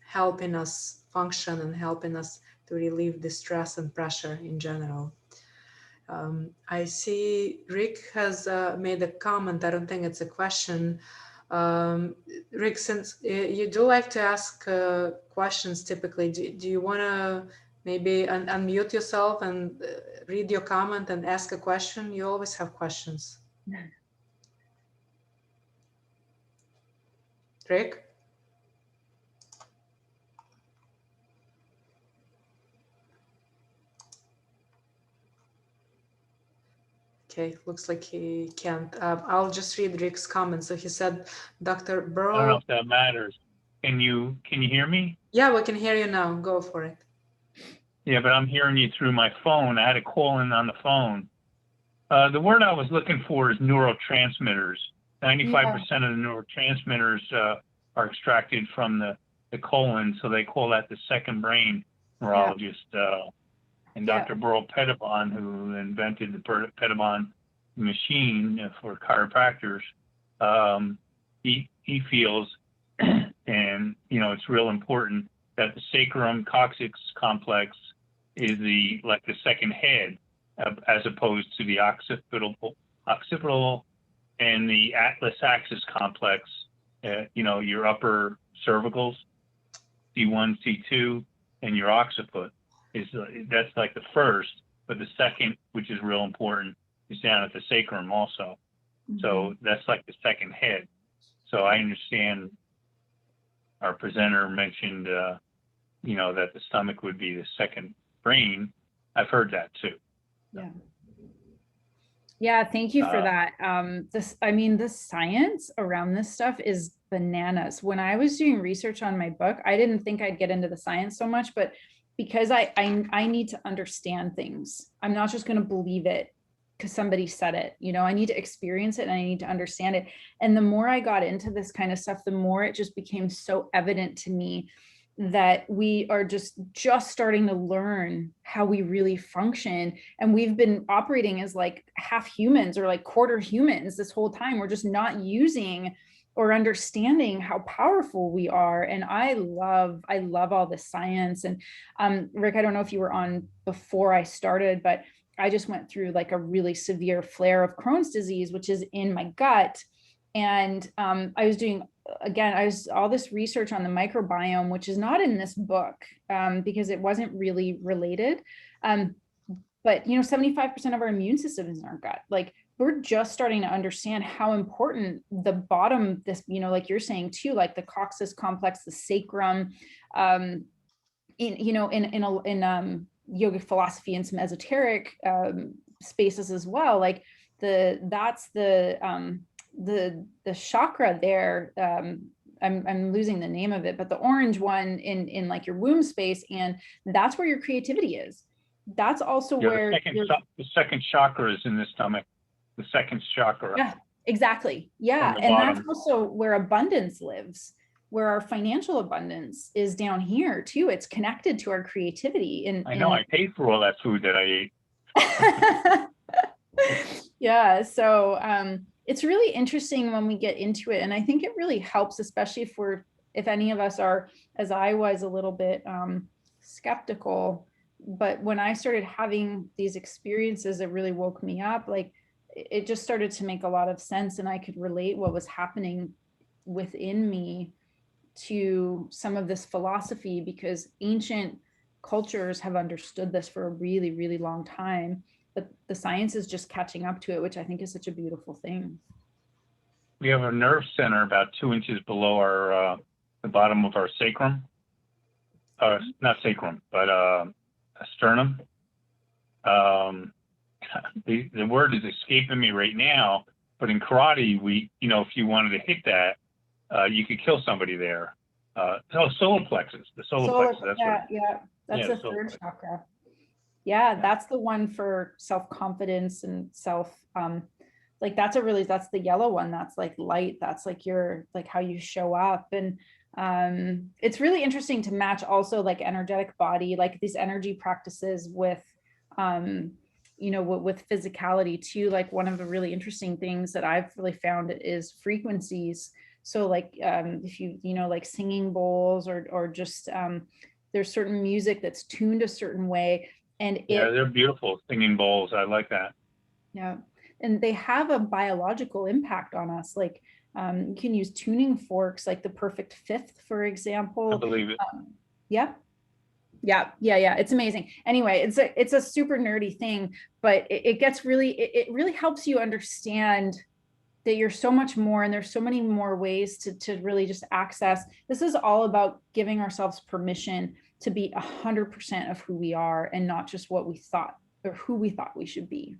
helping us function and helping us to relieve the stress and pressure in general. I see Rick has made a comment. I don't think it's a question. Rick, since you do like to ask questions typically, do you want to maybe unmute yourself and read your comment and ask a question? You always have questions. Rick? Okay, looks like he can't. I'll just read Rick's comment. So he said, Dr. Burrow. I don't know if that matters. Can you hear me? Yeah, we can hear you now. Go for it. Yeah, but I'm hearing you through my phone. I had a call in on the phone. The word I was looking for is neurotransmitters. 95% of the neurotransmitters are extracted from the colon, so they call that the second brain. Neurologist And Yeah. Dr. Burl Pettibon, who invented the Pettibon machine for chiropractors, he feels, and it's real important that the sacrum coccyx complex is the second head, as opposed to the occipital and the atlas axis complex. Your upper cervicals, C1, C2, and your occiput that's like the first, but the second, which is real important, is down at the sacrum also. Mm-hmm. So that's like the second head. So I understand our presenter mentioned, that the stomach would be the second brain. I've heard that too. Yeah. Yeah, thank you for that. The science around this stuff is bananas. When I was doing research on my book, I didn't think I'd get into the science so much, but because I need to understand things. I'm not just going to believe it because somebody said it. I need to experience it and I need to understand it. And the more I got into this kind of stuff, the more it just became so evident to me that we are just starting to learn how we really function. And we've been operating as like half humans or like quarter humans this whole time. We're just not using or understanding how powerful we are. And I love all the science. And Rick, I don't know if you were on before I started, but I just went through like a really severe flare of Crohn's disease, which is in my gut. And I was doing, again, all this research on the microbiome, which is not in this book because it wasn't really related. But 75% of our immune system is in our gut. Like, we're just starting to understand how important the bottom, this, like you're saying too, like the coccyx complex, the sacrum, in yogic philosophy and some esoteric spaces as well. Like that's the chakra there. I'm losing the name of it, but the orange one in like your womb space, and that's where your creativity is. That's also where the second chakra is in the stomach. The second chakra. Yeah, exactly. Yeah. And that's also where abundance lives, where our financial abundance is down here too. It's connected to our creativity. And I know I paid for all that food that I ate. Yeah. So it's really interesting when we get into it. And I think it really helps, especially if any of us are, as I was, a little bit skeptical. But when I started having these experiences, it really woke me up. Like, it just started to make a lot of sense, and I could relate what was happening within me to some of this philosophy, because ancient cultures have understood this for a really, really long time, but the science is just catching up to it, which I think is such a beautiful thing. We have a nerve center about 2 inches below our the bottom of our sacrum. Not sacrum, but sternum. The word is escaping me right now, but in karate, if you wanted to hit that, you could kill somebody there. Solar plexus, the solar plexus. That's the third chakra. Yeah, that's the one for self-confidence and that's the yellow one. That's like light. That's like how you show up. And it's really interesting to match also like energetic body, like these energy practices with with physicality too. Like, one of the really interesting things that I've really found is frequencies. So like if you like singing bowls or just there's certain music that's tuned a certain way, and they're beautiful singing bowls. I like that. Yeah, and they have a biological impact on us. Like you can use tuning forks, like the perfect fifth, for example. I believe it. Yeah. It's amazing. Anyway, it's a super nerdy thing, but it really helps you understand that you're so much more, and there's so many more ways to really just access. This is all about giving ourselves permission to be 100% of who we are, and not just what we thought or who we thought we should be.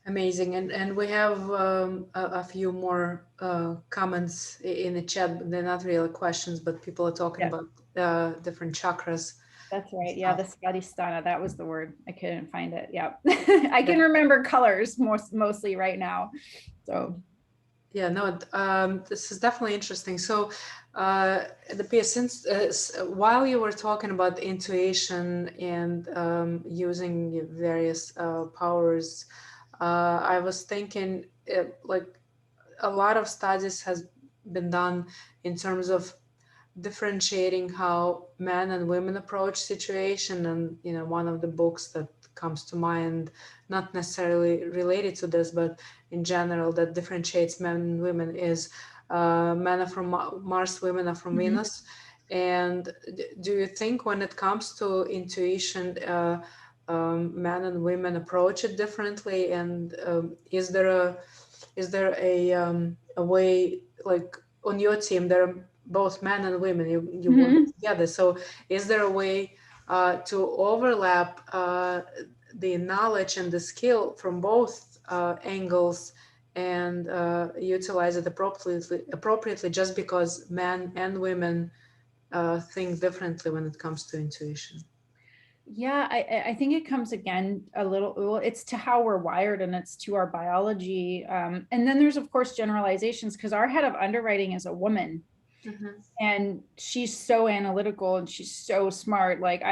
Amazing. And we have a few more comments in the chat. They're not really questions, but people are talking about different chakras. That's right. Yeah, the Svadhisthana, that was the word. I couldn't find it. Yeah. I can remember colors mostly right now. So Yeah, no, this is definitely interesting. So, AdaPia, since while you were talking about intuition and using various powers, I was thinking like a lot of studies has been done in terms of differentiating how men and women approach situation. And one of the books that comes to mind, not necessarily related to this but in general, that differentiates men and women is Men Are From Mars, Women Are From Venus. And do you think when it comes to intuition, men and women approach it differently? And is there a way, like on your team there are both men and women, you work together, so is there a way to overlap the knowledge and the skill from both angles and utilize it appropriately, just because men and women think differently when it comes to intuition? Yeah, I think it comes again a little, well, it's to how we're wired and it's to our biology. And then there's, of course, generalizations, because our head of underwriting is a woman. And she's so analytical and she's so smart. Like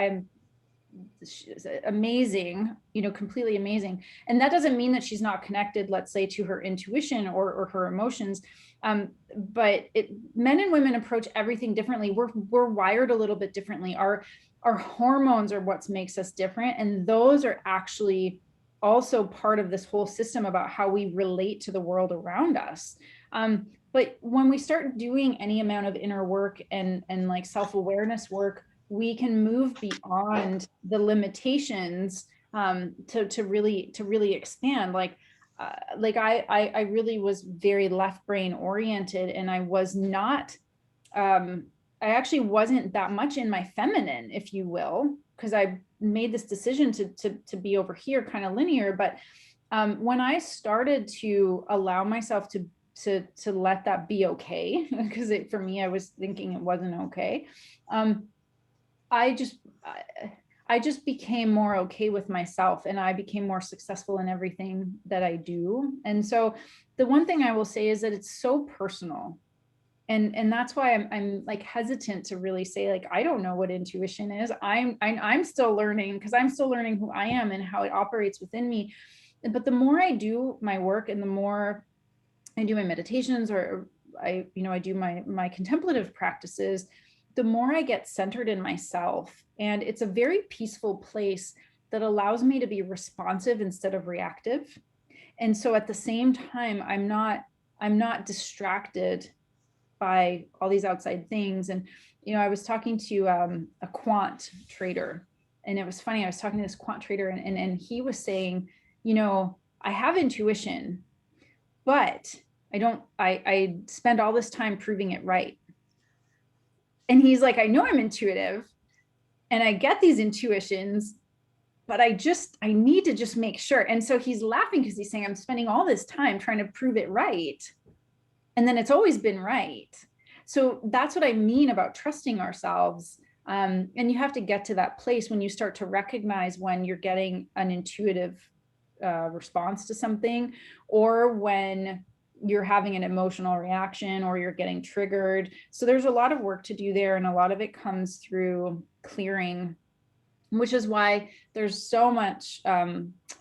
she's amazing, completely amazing. And that doesn't mean that she's not connected, let's say, to her intuition or her emotions. But men and women approach everything differently. We're wired a little bit differently. Our hormones are what makes us different. And those are actually also part of this whole system about how we relate to the world around us. But when we start doing any amount of inner work and like self-awareness work, we can move beyond the limitations to really expand. Like I really was very left brain oriented, and I was not, I actually wasn't that much in my feminine, if you will, because I made this decision to be over here, kind of linear. But when I started to allow myself to let that be okay, because for me, I was thinking it wasn't okay. I just became more okay with myself, and I became more successful in everything that I do. And so the one thing I will say is that it's so personal. And that's why I'm like hesitant to really say, like, I don't know what intuition is. I'm still learning, because I'm still learning who I am and how it operates within me. But the more I do my work and the more I do my meditations, or I do my contemplative practices, the more I get centered in myself. And it's a very peaceful place that allows me to be responsive instead of reactive. And so at the same time, I'm not distracted by all these outside things. And I was talking to a quant trader, and it was funny. I was talking to this quant trader, and he was saying, I have intuition, but I spend all this time proving it right. And he's like, I know I'm intuitive and I get these intuitions, but I need to just make sure. And so he's laughing because he's saying, I'm spending all this time trying to prove it right, and then it's always been right. So that's what I mean about trusting ourselves. And you have to get to that place when you start to recognize when you're getting an intuitive response to something, or when you're having an emotional reaction, or you're getting triggered. So there's a lot of work to do there, and a lot of it comes through clearing, which is why there's so much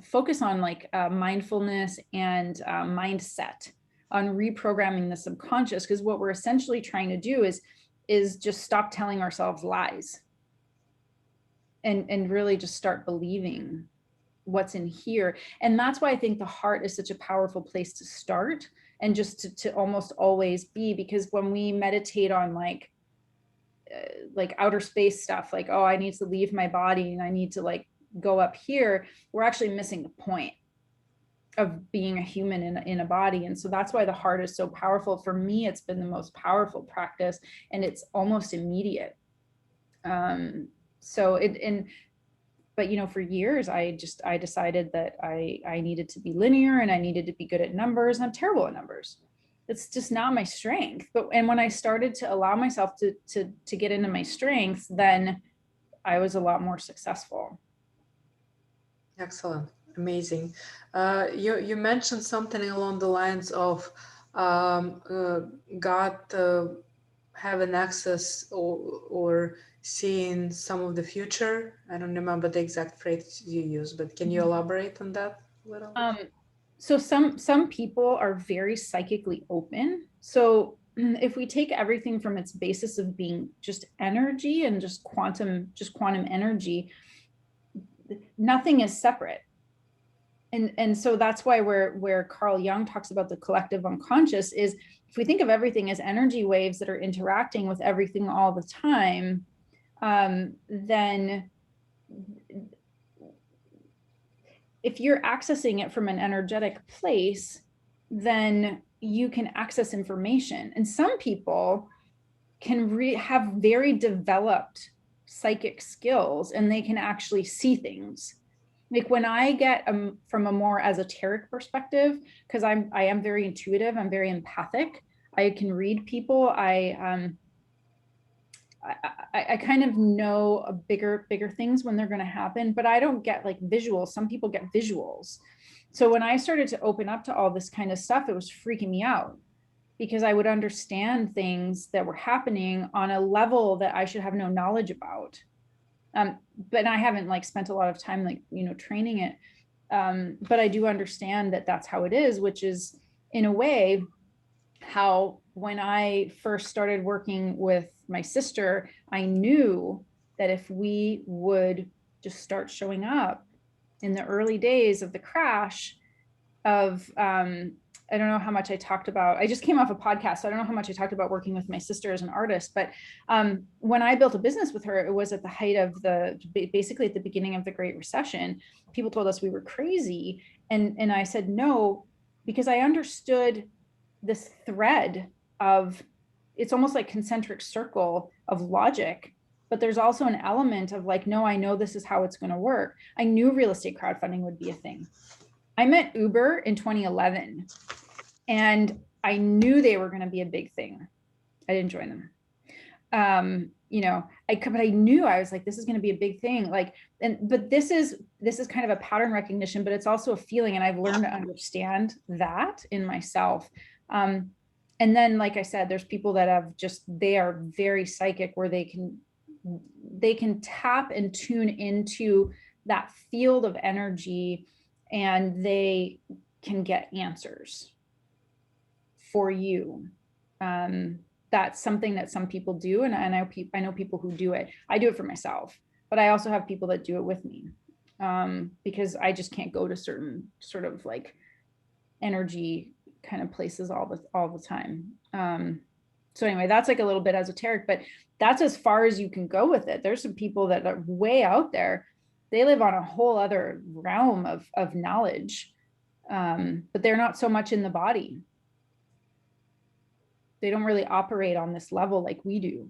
focus on like mindfulness and mindset, on reprogramming the subconscious, because what we're essentially trying to do is just stop telling ourselves lies and really just start believing what's in here. And that's why I think the heart is such a powerful place to start, and just to almost always be, because when we meditate on like outer space stuff, like, oh, I need to leave my body and I need to like go up here, we're actually missing the point of being a human in a body. And so that's why the heart is so powerful. For me, it's been the most powerful practice, and it's almost immediate. But for years, I decided that I needed to be linear, and I needed to be good at numbers. I'm terrible at numbers. It's just not my strength. And when I started to allow myself to get into my strengths, then I was a lot more successful. Excellent. Amazing. You mentioned something along the lines of got having access or seeing some of the future. I don't remember the exact phrase you use, but can you elaborate on that a little? So some people are very psychically open. So if we take everything from its basis of being just energy and just quantum energy, nothing is separate. And so that's why where Carl Jung talks about the collective unconscious is, if we think of everything as energy waves that are interacting with everything all the time, then if you're accessing it from an energetic place, then you can access information. And some people can have very developed psychic skills, and they can actually see things. Like when I get from a more esoteric perspective, because I am very intuitive, I'm very empathic, I can read people, I kind of know bigger things when they're going to happen, but I don't get like visuals. Some people get visuals. So when I started to open up to all this kind of stuff, it was freaking me out, because I would understand things that were happening on a level that I should have no knowledge about. But I haven't like spent a lot of time like, training it. But I do understand that that's how it is, which is in a way how when I first started working with my sister, I knew that if we would just start showing up in the early days of the crash of, I don't know how much I talked about, I just came off a podcast, so I don't know how much I talked about working with my sister as an artist, but when I built a business with her, it was at the height of basically at the beginning of the Great Recession. People told us we were crazy. And I said, no, because I understood this thread of, it's almost like concentric circle of logic, but there's also an element of like, no, I know this is how it's going to work. I knew real estate crowdfunding would be a thing. I met Uber in 2011 and I knew they were going to be a big thing. I didn't join them. But I knew, I was like, this is going to be a big thing. But this is kind of a pattern recognition, but it's also a feeling. And I've learned to understand that in myself. And then, like I said, there's people that they are very psychic, where they can tap and tune into that field of energy, and they can get answers for you. That's something that some people do. And I know people who do it. I do it for myself, but I also have people that do it with me, because I just can't go to certain sort of like energy kind of places all the time. So anyway, that's like a little bit esoteric, but that's as far as you can go with it. There's some people that are way out there. They live on a whole other realm of knowledge, but they're not so much in the body. They don't really operate on this level like we do.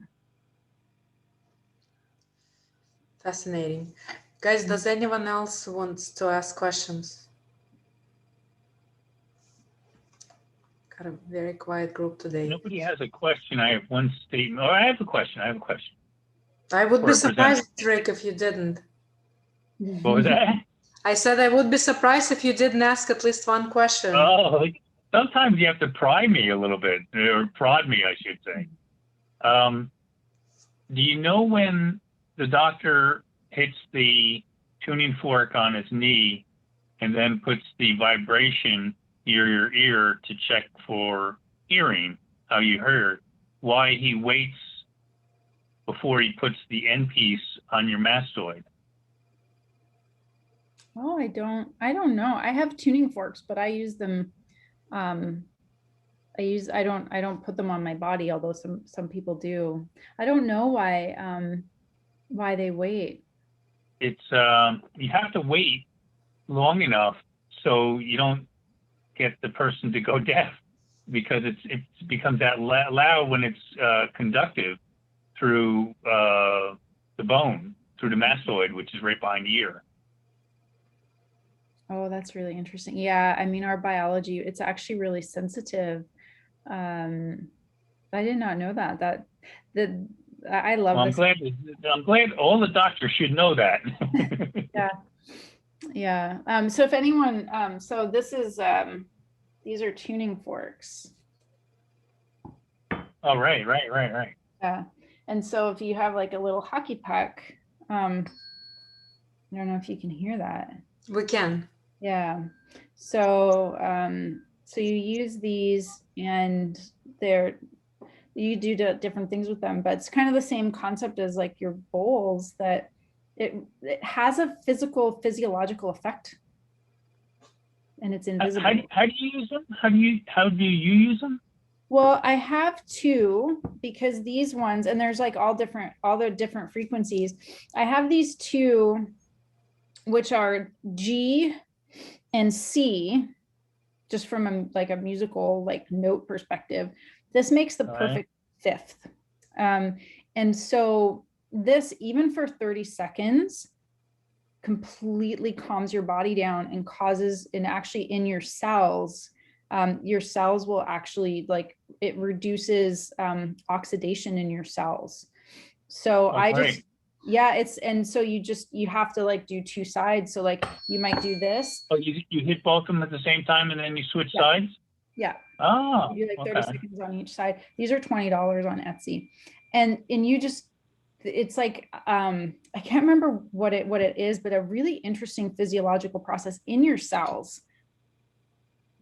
Fascinating. Guys, does anyone else want to ask questions? Got a very quiet group today. Nobody has a question. I have one statement. Oh, I have a question. I would be surprised, Rick, if you didn't. What was that? I said I would be surprised if you didn't ask at least one question. Oh, sometimes you have to pry me a little bit, or prod me, I should say. Do you know when the doctor hits the tuning fork on his knee and then puts the vibration near your ear to check for hearing, how you heard, why he waits before he puts the end piece on your mastoid? Oh, I don't know. I have tuning forks, but I use them. I don't put them on my body, although some people do. I don't know why they wait. It's you have to wait long enough so you don't get the person to go deaf, because it becomes that loud when it's conductive through the bone, through the mastoid, which is right behind the ear. Oh, that's really interesting. Yeah, I mean, our biology, it's actually really sensitive. I did not know that. I love well, this. I'm glad all the doctors should know that. Yeah. So if anyone, so this is, these are tuning forks. Oh, right. Yeah. And so if you have like a little hockey puck, I don't know if you can hear that. We can. Yeah. So so you use these and you do different things with them, but it's kind of the same concept as like your bowls, that it has a physiological effect, and it's invisible. How do you use them? How do you use them? Well, I have two, because these ones, and there's like all the different frequencies. I have these two, which are G and C, just from a musical like note perspective. This makes the perfect fifth. And so this, even for 30 seconds, completely calms your body down and causes, and actually in your cells will actually, like, it reduces oxidation in your cells. So yeah, and so you have to like do two sides. So like you might do this. Oh, you hit both of them at the same time and then you switch sides? Yeah. Oh, you do like 30 seconds on each side. These are $20 on Etsy. And you just, it's like, I can't remember what it is, but a really interesting physiological process in your cells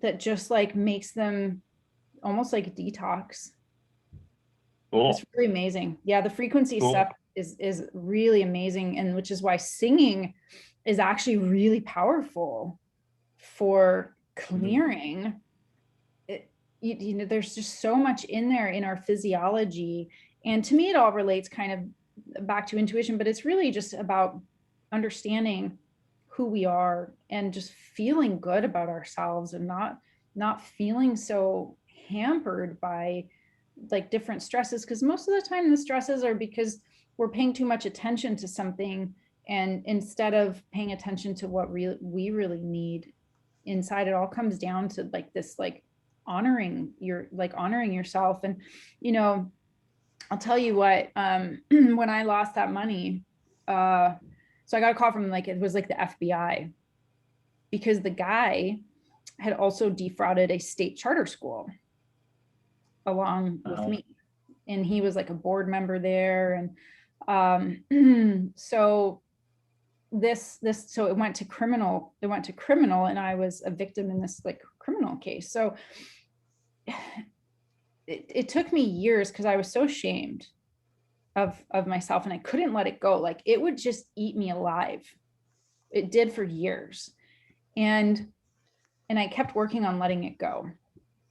that just like makes them almost like detox. Cool. It's really amazing. Yeah, the frequency stuff is really amazing, and which is why singing is actually really powerful for clearing. You know, there's just so much in there in our physiology, and to me it all relates kind of back to intuition, but it's really just about understanding who we are and just feeling good about ourselves, and not feeling so hampered by like different stresses, because most of the time the stresses are because we're paying too much attention to something, and instead of paying attention to what we really need inside. It all comes down to like this, like honoring yourself. And you know, I'll tell you what, when I lost that money, so I got a call from, like, it was like the FBI, because the guy had also defrauded a state charter school along with me, and he was like a board member there. And so so it went to criminal, and I was a victim in this like criminal case. So it took me years, because I was so ashamed of myself, and I couldn't let it go. Like, it would just eat me alive. It did for years. And I kept working on letting it go,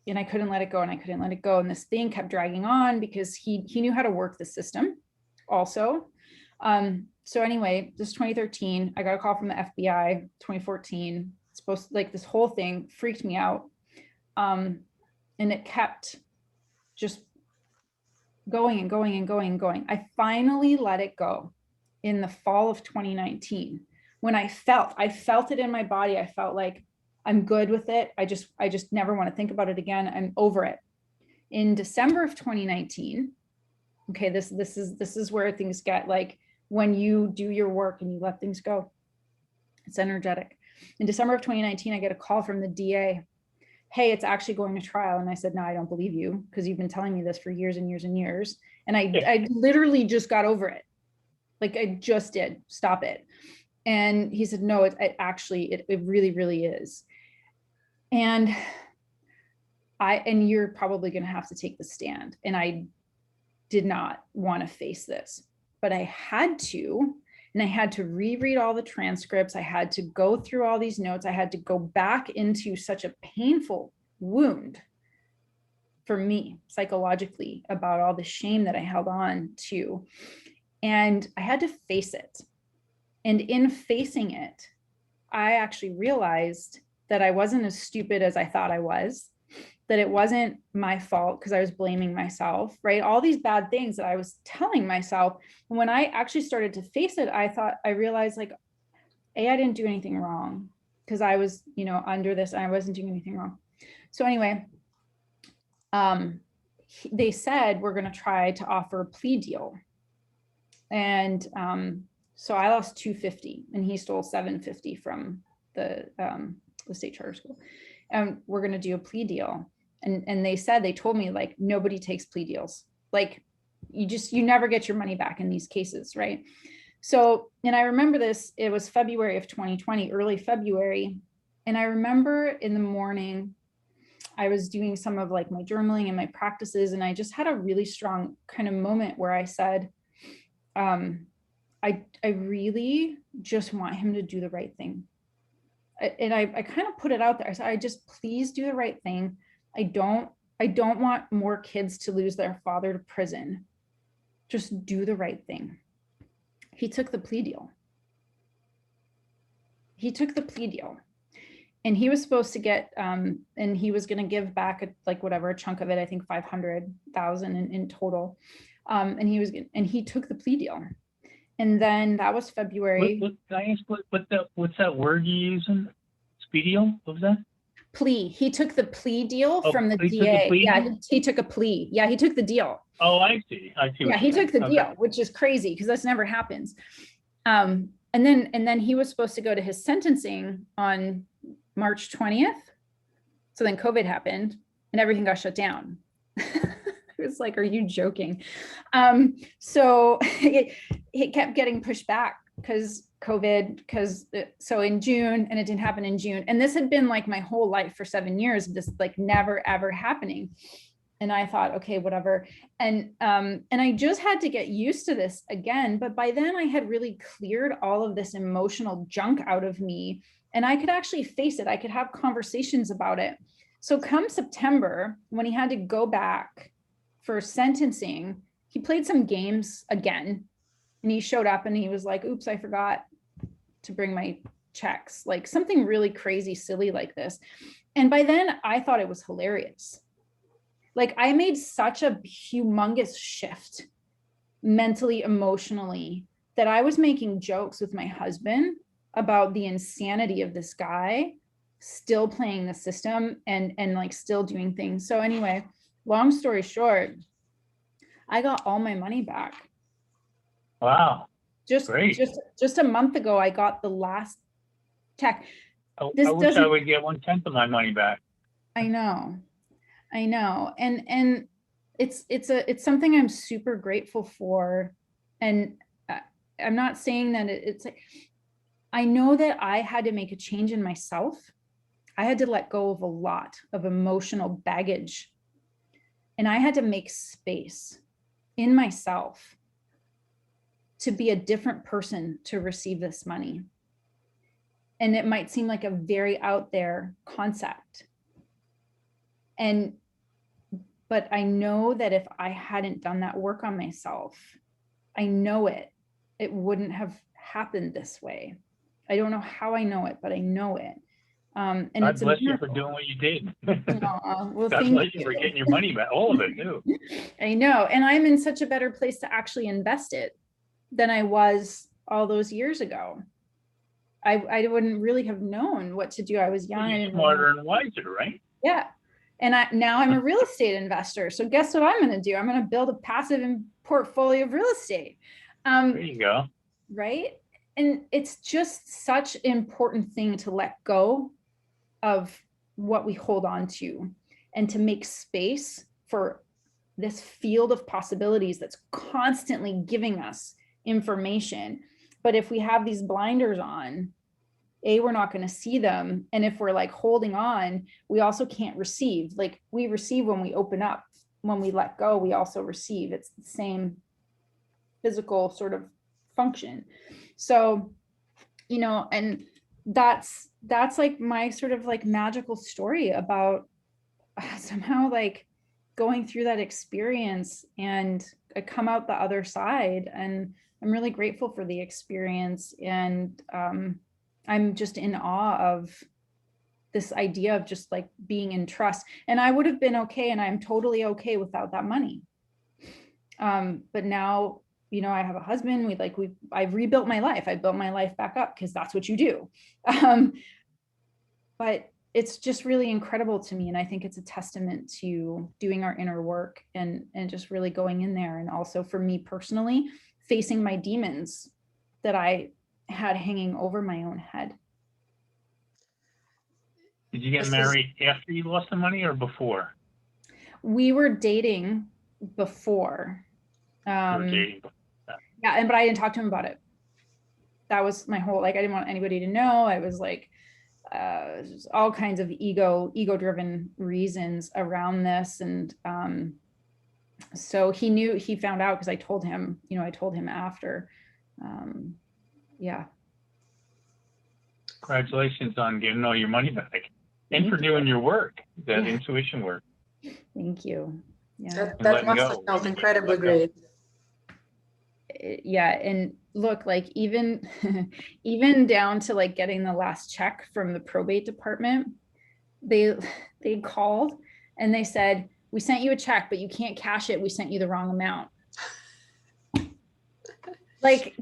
and I couldn't let it go, and I couldn't let it go. And this thing kept dragging on, because he knew how to work the system also. So anyway, this 2013, I got a call from the FBI. 2014, like this whole thing freaked me out. And it kept just going and going and going and going. I finally let it go in the fall of 2019, when I felt it in my body. I felt like I'm good with it. I just never want to think about it again. I'm over it. In December of 2019, okay, this is where things get, like, when you do your work and you let things go, it's energetic. In December of 2019, I get a call from the DA. Hey, it's actually going to trial. And I said, no, I don't believe you, because you've been telling me this for years and years and years. And I literally just got over it. Like, I just did. Stop it. And he said, no, it really, really is. And you're probably going to have to take the stand. And I did not want to face this, but I had to. And I had to reread all the transcripts. I had to go through all these notes. I had to go back into such a painful wound for me psychologically about all the shame that I held on to. And I had to face it. And in facing it, I actually realized that I wasn't as stupid as I thought I was, that it wasn't my fault, because I was blaming myself, right? All these bad things that I was telling myself. And when I actually started to face it, I realized, like, I didn't do anything wrong, because I was, under this, and I wasn't doing anything wrong. So anyway, they said, we're going to try to offer a plea deal. And so I lost $250, and he stole $750 from the state charter school. And we're going to do a plea deal. And they told me, like, nobody takes plea deals. Like, you never get your money back in these cases, right? So, and I remember this, it was February of 2020, early February. And I remember in the morning, I was doing some of like my journaling and my practices, and I just had a really strong kind of moment where I said, I really just want him to do the right thing. And I kind of put it out there. I said, I just, please do the right thing. I don't want more kids to lose their father to prison. Just do the right thing. He took the plea deal. He took the plea deal. And he was supposed to get, and he was going to give back like whatever, a chunk of it, I think 500,000 in total. And he took the plea deal. And then that was February. Can I ask what's that word you're using? Speedial? What was that? Plea. He took the plea deal from the DA. Yeah, he took a plea. Yeah, he took the deal. Oh, I see. Yeah, he took the deal, which is crazy because this never happens. And then he was supposed to go to his sentencing on March 20th. So then COVID happened and everything got shut down. It was like, are you joking? So it kept getting pushed back because COVID, so in June, and it didn't happen in June. And this had been like my whole life for 7 years, this like never, ever happening. And I thought, okay, whatever. And I just had to get used to this again. But by then I had really cleared all of this emotional junk out of me, and I could actually face it. I could have conversations about it. So come September, when he had to go back for sentencing, he played some games again, and he showed up and he was like, oops, I forgot to bring my checks, like something really crazy, silly like this. And by then I thought it was hilarious. Like, I made such a humongous shift mentally, emotionally, that I was making jokes with my husband about the insanity of this guy still playing the system and like still doing things. So anyway, long story short, I got all my money back. Wow. Just a month ago, I got the last check. I wish I would get 1/10 of my money back. I know. And it's something I'm super grateful for. And I'm not saying that it's like, I know that I had to make a change in myself. I had to let go of a lot of emotional baggage, and I had to make space in myself to be a different person to receive this money. And it might seem like a very out there concept. But I know that if I hadn't done that work on myself, I know it wouldn't have happened this way. I don't know how I know it, but I know it. And God bless you for doing what you did. Well, God bless you for getting your money back, all of it too. I know. And I'm in such a better place to actually invest it than I was all those years ago. I wouldn't really have known what to do. I was young. You're smarter and wiser, right? Yeah. And now I'm a real estate investor. So guess what I'm going to do? I'm going to build a passive portfolio of real estate. There you go. Right. And it's just such an important thing to let go of what we hold on to and to make space for this field of possibilities that's constantly giving us information. But if we have these blinders on, we're not going to see them. And if we're like holding on, we also can't receive. Like, we receive when we open up. When we let go, we also receive. It's the same physical sort of function. So, and that's like my sort of like magical story about somehow like going through that experience, and I come out the other side, and I'm really grateful for the experience. And I'm just in awe of this idea of just like being in trust. And I would have been okay, and I'm totally okay without that money. But now, I have a husband. I've rebuilt my life. I built my life back up because that's what you do. But it's just really incredible to me. And I think it's a testament to doing our inner work and just really going in there. And also for me personally, facing my demons that I had hanging over my own head. Did you get married after you lost the money or before? We were dating before. You were dating. Yeah, but I didn't talk to him about it. That was my whole, like, I didn't want anybody to know. I was like, just all kinds of ego-driven reasons around this. And so he found out because I told him, I told him after. Yeah. Congratulations on getting all your money back and for doing your work, that intuition work. Thank you. Yeah. That must have felt incredibly great. Yeah. And look, like even even down to like getting the last check from the probate department, they called and they said, we sent you a check, but you can't cash it. We sent you the wrong amount. Like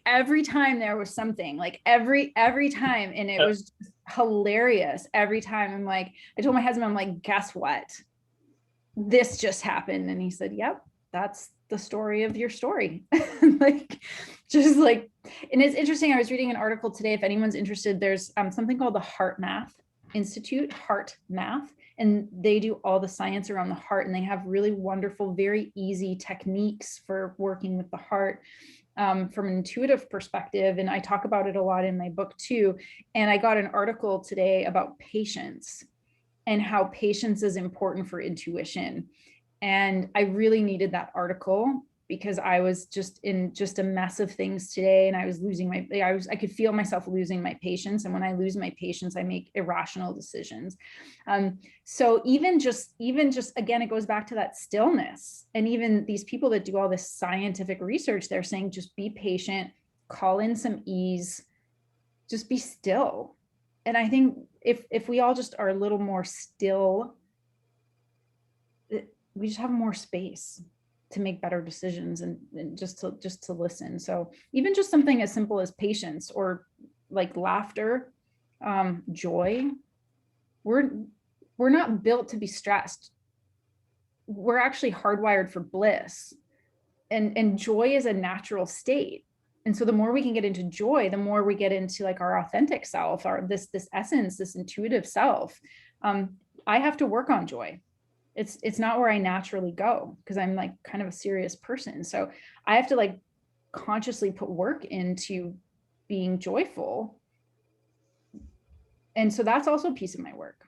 every time there was something, like every time, and it was just hilarious every time. I'm like, I told my husband, I'm like, guess what? This just happened. And he said, yep, that's the story of your story. Like, just like, and it's interesting. I was reading an article today. If anyone's interested, there's something called the Heart Math Institute, Heart Math, and they do all the science around the heart, and they have really wonderful, very easy techniques for working with the heart from an intuitive perspective. And I talk about it a lot in my book too. And I got an article today about patience and how patience is important for intuition. And I really needed that article because I was just in a mess of things today, and I was losing I could feel myself losing my patience. And when I lose my patience, I make irrational decisions. So even just again, it goes back to that stillness. And even these people that do all this scientific research, they're saying, just be patient, call in some ease, just be still. And I think if we all just are a little more still, we just have more space to make better decisions and just to listen. So even just something as simple as patience, or like laughter, joy, we're not built to be stressed. We're actually hardwired for bliss, and joy is a natural state. And so the more we can get into joy, the more we get into like our authentic self, this essence, this intuitive self. I have to work on joy. It's not where I naturally go, because I'm like kind of a serious person. So I have to like consciously put work into being joyful. And so that's also a piece of my work.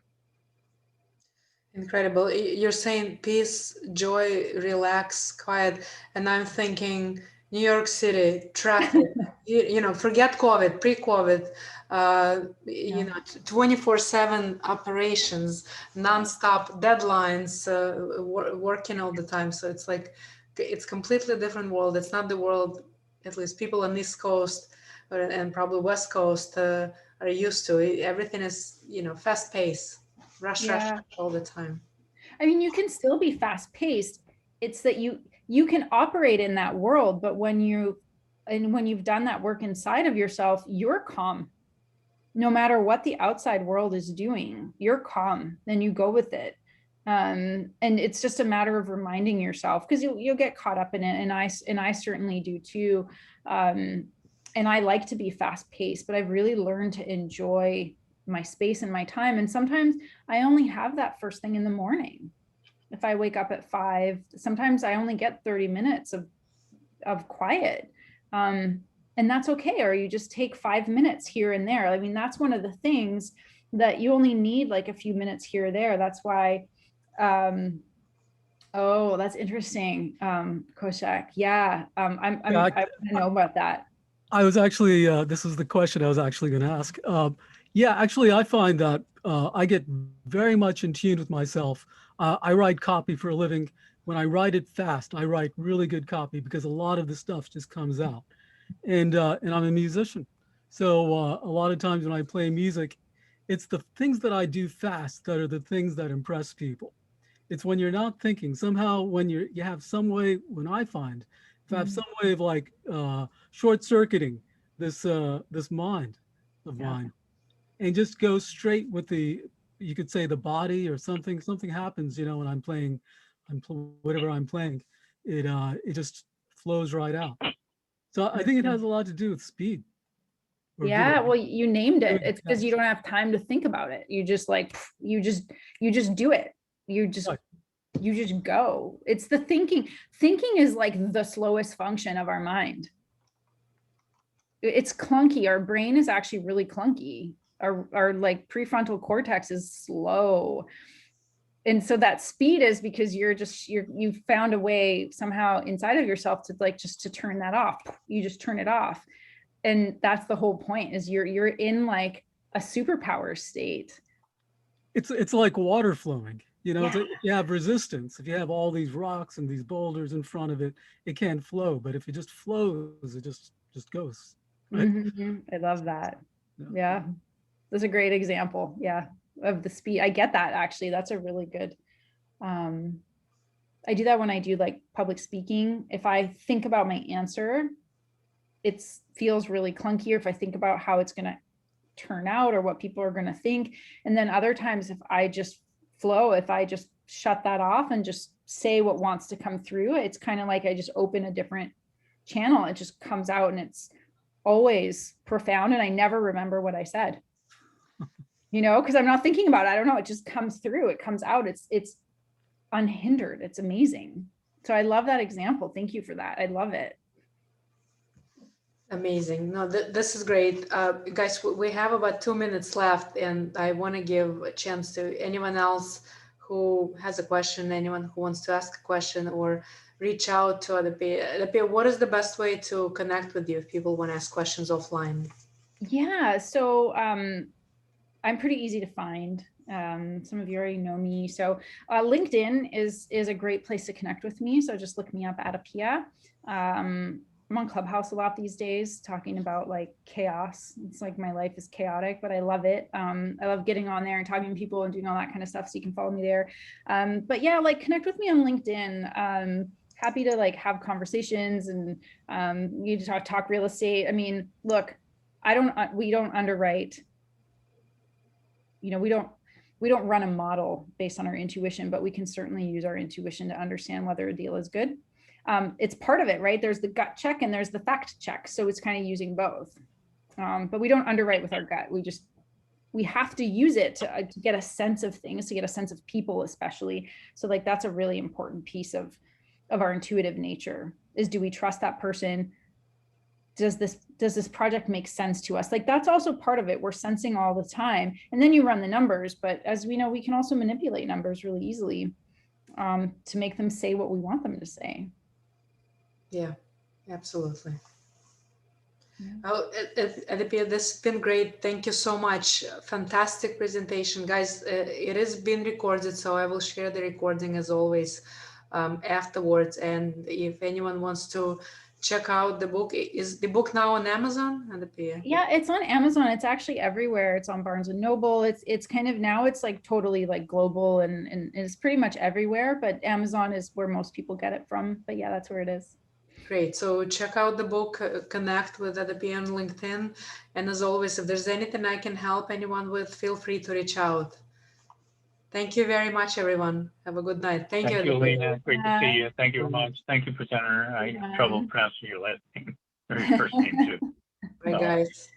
Incredible. You're saying peace, joy, relax, quiet. And I'm thinking New York City, traffic, forget COVID, pre-COVID, 24/7 operations, nonstop deadlines, working all the time. So it's like, it's completely different world. It's not the world, at least people on East Coast and probably West Coast are used to. Everything is, fast paced, rush all the time. I mean, you can still be fast paced. It's that you can operate in that world, but when you've done that work inside of yourself, you're calm. No matter what the outside world is doing, you're calm, then you go with it. And it's just a matter of reminding yourself, because you'll get caught up in it. And I certainly do too. And I like to be fast paced, but I've really learned to enjoy my space and my time. And sometimes I only have that first thing in the morning. If I wake up at 5, sometimes I only get 30 minutes of quiet. And that's okay. Or you just take 5 minutes here and there. I mean, that's one of the things that you only need like a few minutes here or there. That's why, oh, that's interesting. Koshak. Yeah. I want to know about that. I was actually, this is the question I was actually going to ask. Yeah, actually, I find that I get very much in tune with myself. I write copy for a living. When I write it fast, I write really good copy because a lot of the stuff just comes out. And I'm a musician. So a lot of times when I play music, it's the things that I do fast that are the things that impress people. It's when you're not thinking, somehow when you have some way, when I find, if I have some way of like short-circuiting this mind of mine, and just go straight with you could say the body or something happens, when I'm playing, whatever I'm playing, it just flows right out. So I think it has a lot to do with speed. Yeah, well, you named it. It's because you don't have time to think about it. You just like, you just do it. You just Right. you just go. It's the thinking. Thinking is like the slowest function of our mind. It's clunky. Our brain is actually really clunky. Our like prefrontal cortex is slow. And so that speed is because you found a way somehow inside of yourself to like just to turn that off. You just turn it off. And that's the whole point, is you're in like a superpower state. It's like water flowing. You know, Yeah. if you have resistance, if you have all these rocks and these boulders in front of it, it can't flow. But if it just flows, it just goes. Right? Mhm. I love that. Yeah. Yeah. That's a great example. Yeah. Of the speed. I get that actually. That's a really good, I do that when I do like public speaking. If I think about my answer, it feels really clunky, or if I think about how it's going to turn out or what people are going to think. And then other times, if I just flow, if I just shut that off and just say what wants to come through, it's kind of like I just open a different channel. It just comes out and it's always profound. And I never remember what I said, you know, because I'm not thinking about it. I don't know. It just comes through. It comes out. It's unhindered. It's amazing. So I love that example. Thank you for that. I love it. Amazing. No, this is great. Guys, we have about 2 minutes left, and I want to give a chance to anyone else who has a question, anyone who wants to ask a question or reach out to AdaPia. AdaPia, what is the best way to connect with you if people want to ask questions offline? Yeah. So I'm pretty easy to find. Some of you already know me. So LinkedIn is a great place to connect with me. So just look me up, AdaPia. I'm on Clubhouse a lot these days, talking about like chaos. It's like my life is chaotic, but I love it. I love getting on there and talking to people and doing all that kind of stuff. So you can follow me there. But yeah, like connect with me on LinkedIn. Happy to like have conversations and you talk real estate. I mean, look, we don't underwrite. You know, we don't run a model based on our intuition, but we can certainly use our intuition to understand whether a deal is good. It's part of it, right? There's the gut check and there's the fact check. So it's kind of using both. But we don't underwrite with our gut. We have to use it to get a sense of things, to get a sense of people, especially. So like, that's a really important piece of our intuitive nature, is do we trust that person? Does this project make sense to us? Like, that's also part of it. We're sensing all the time. And then you run the numbers, but as we know, we can also manipulate numbers really easily to make them say what we want them to say. Yeah, absolutely. Yeah. Oh, AdaPia, this has been great. Thank you so much. Fantastic presentation, guys. It has been recorded, so I will share the recording as always afterwards. And if anyone wants to check out the book, is the book now on Amazon, AdaPia? Yeah, it's on Amazon. It's actually everywhere. It's on Barnes and Noble. It's kind of, now it's like totally like global and it's pretty much everywhere, but Amazon is where most people get it from. But yeah, that's where it is. Great. So check out the book, connect with AdaPia on LinkedIn. And as always, if there's anything I can help anyone with, feel free to reach out. Thank you very much, everyone. Have a good night. Thank you, AdaPia. Alina. Great to see you. Thank you very much. Thank you, presenter. I have trouble pronouncing your last name, very first name too. Bye, guys.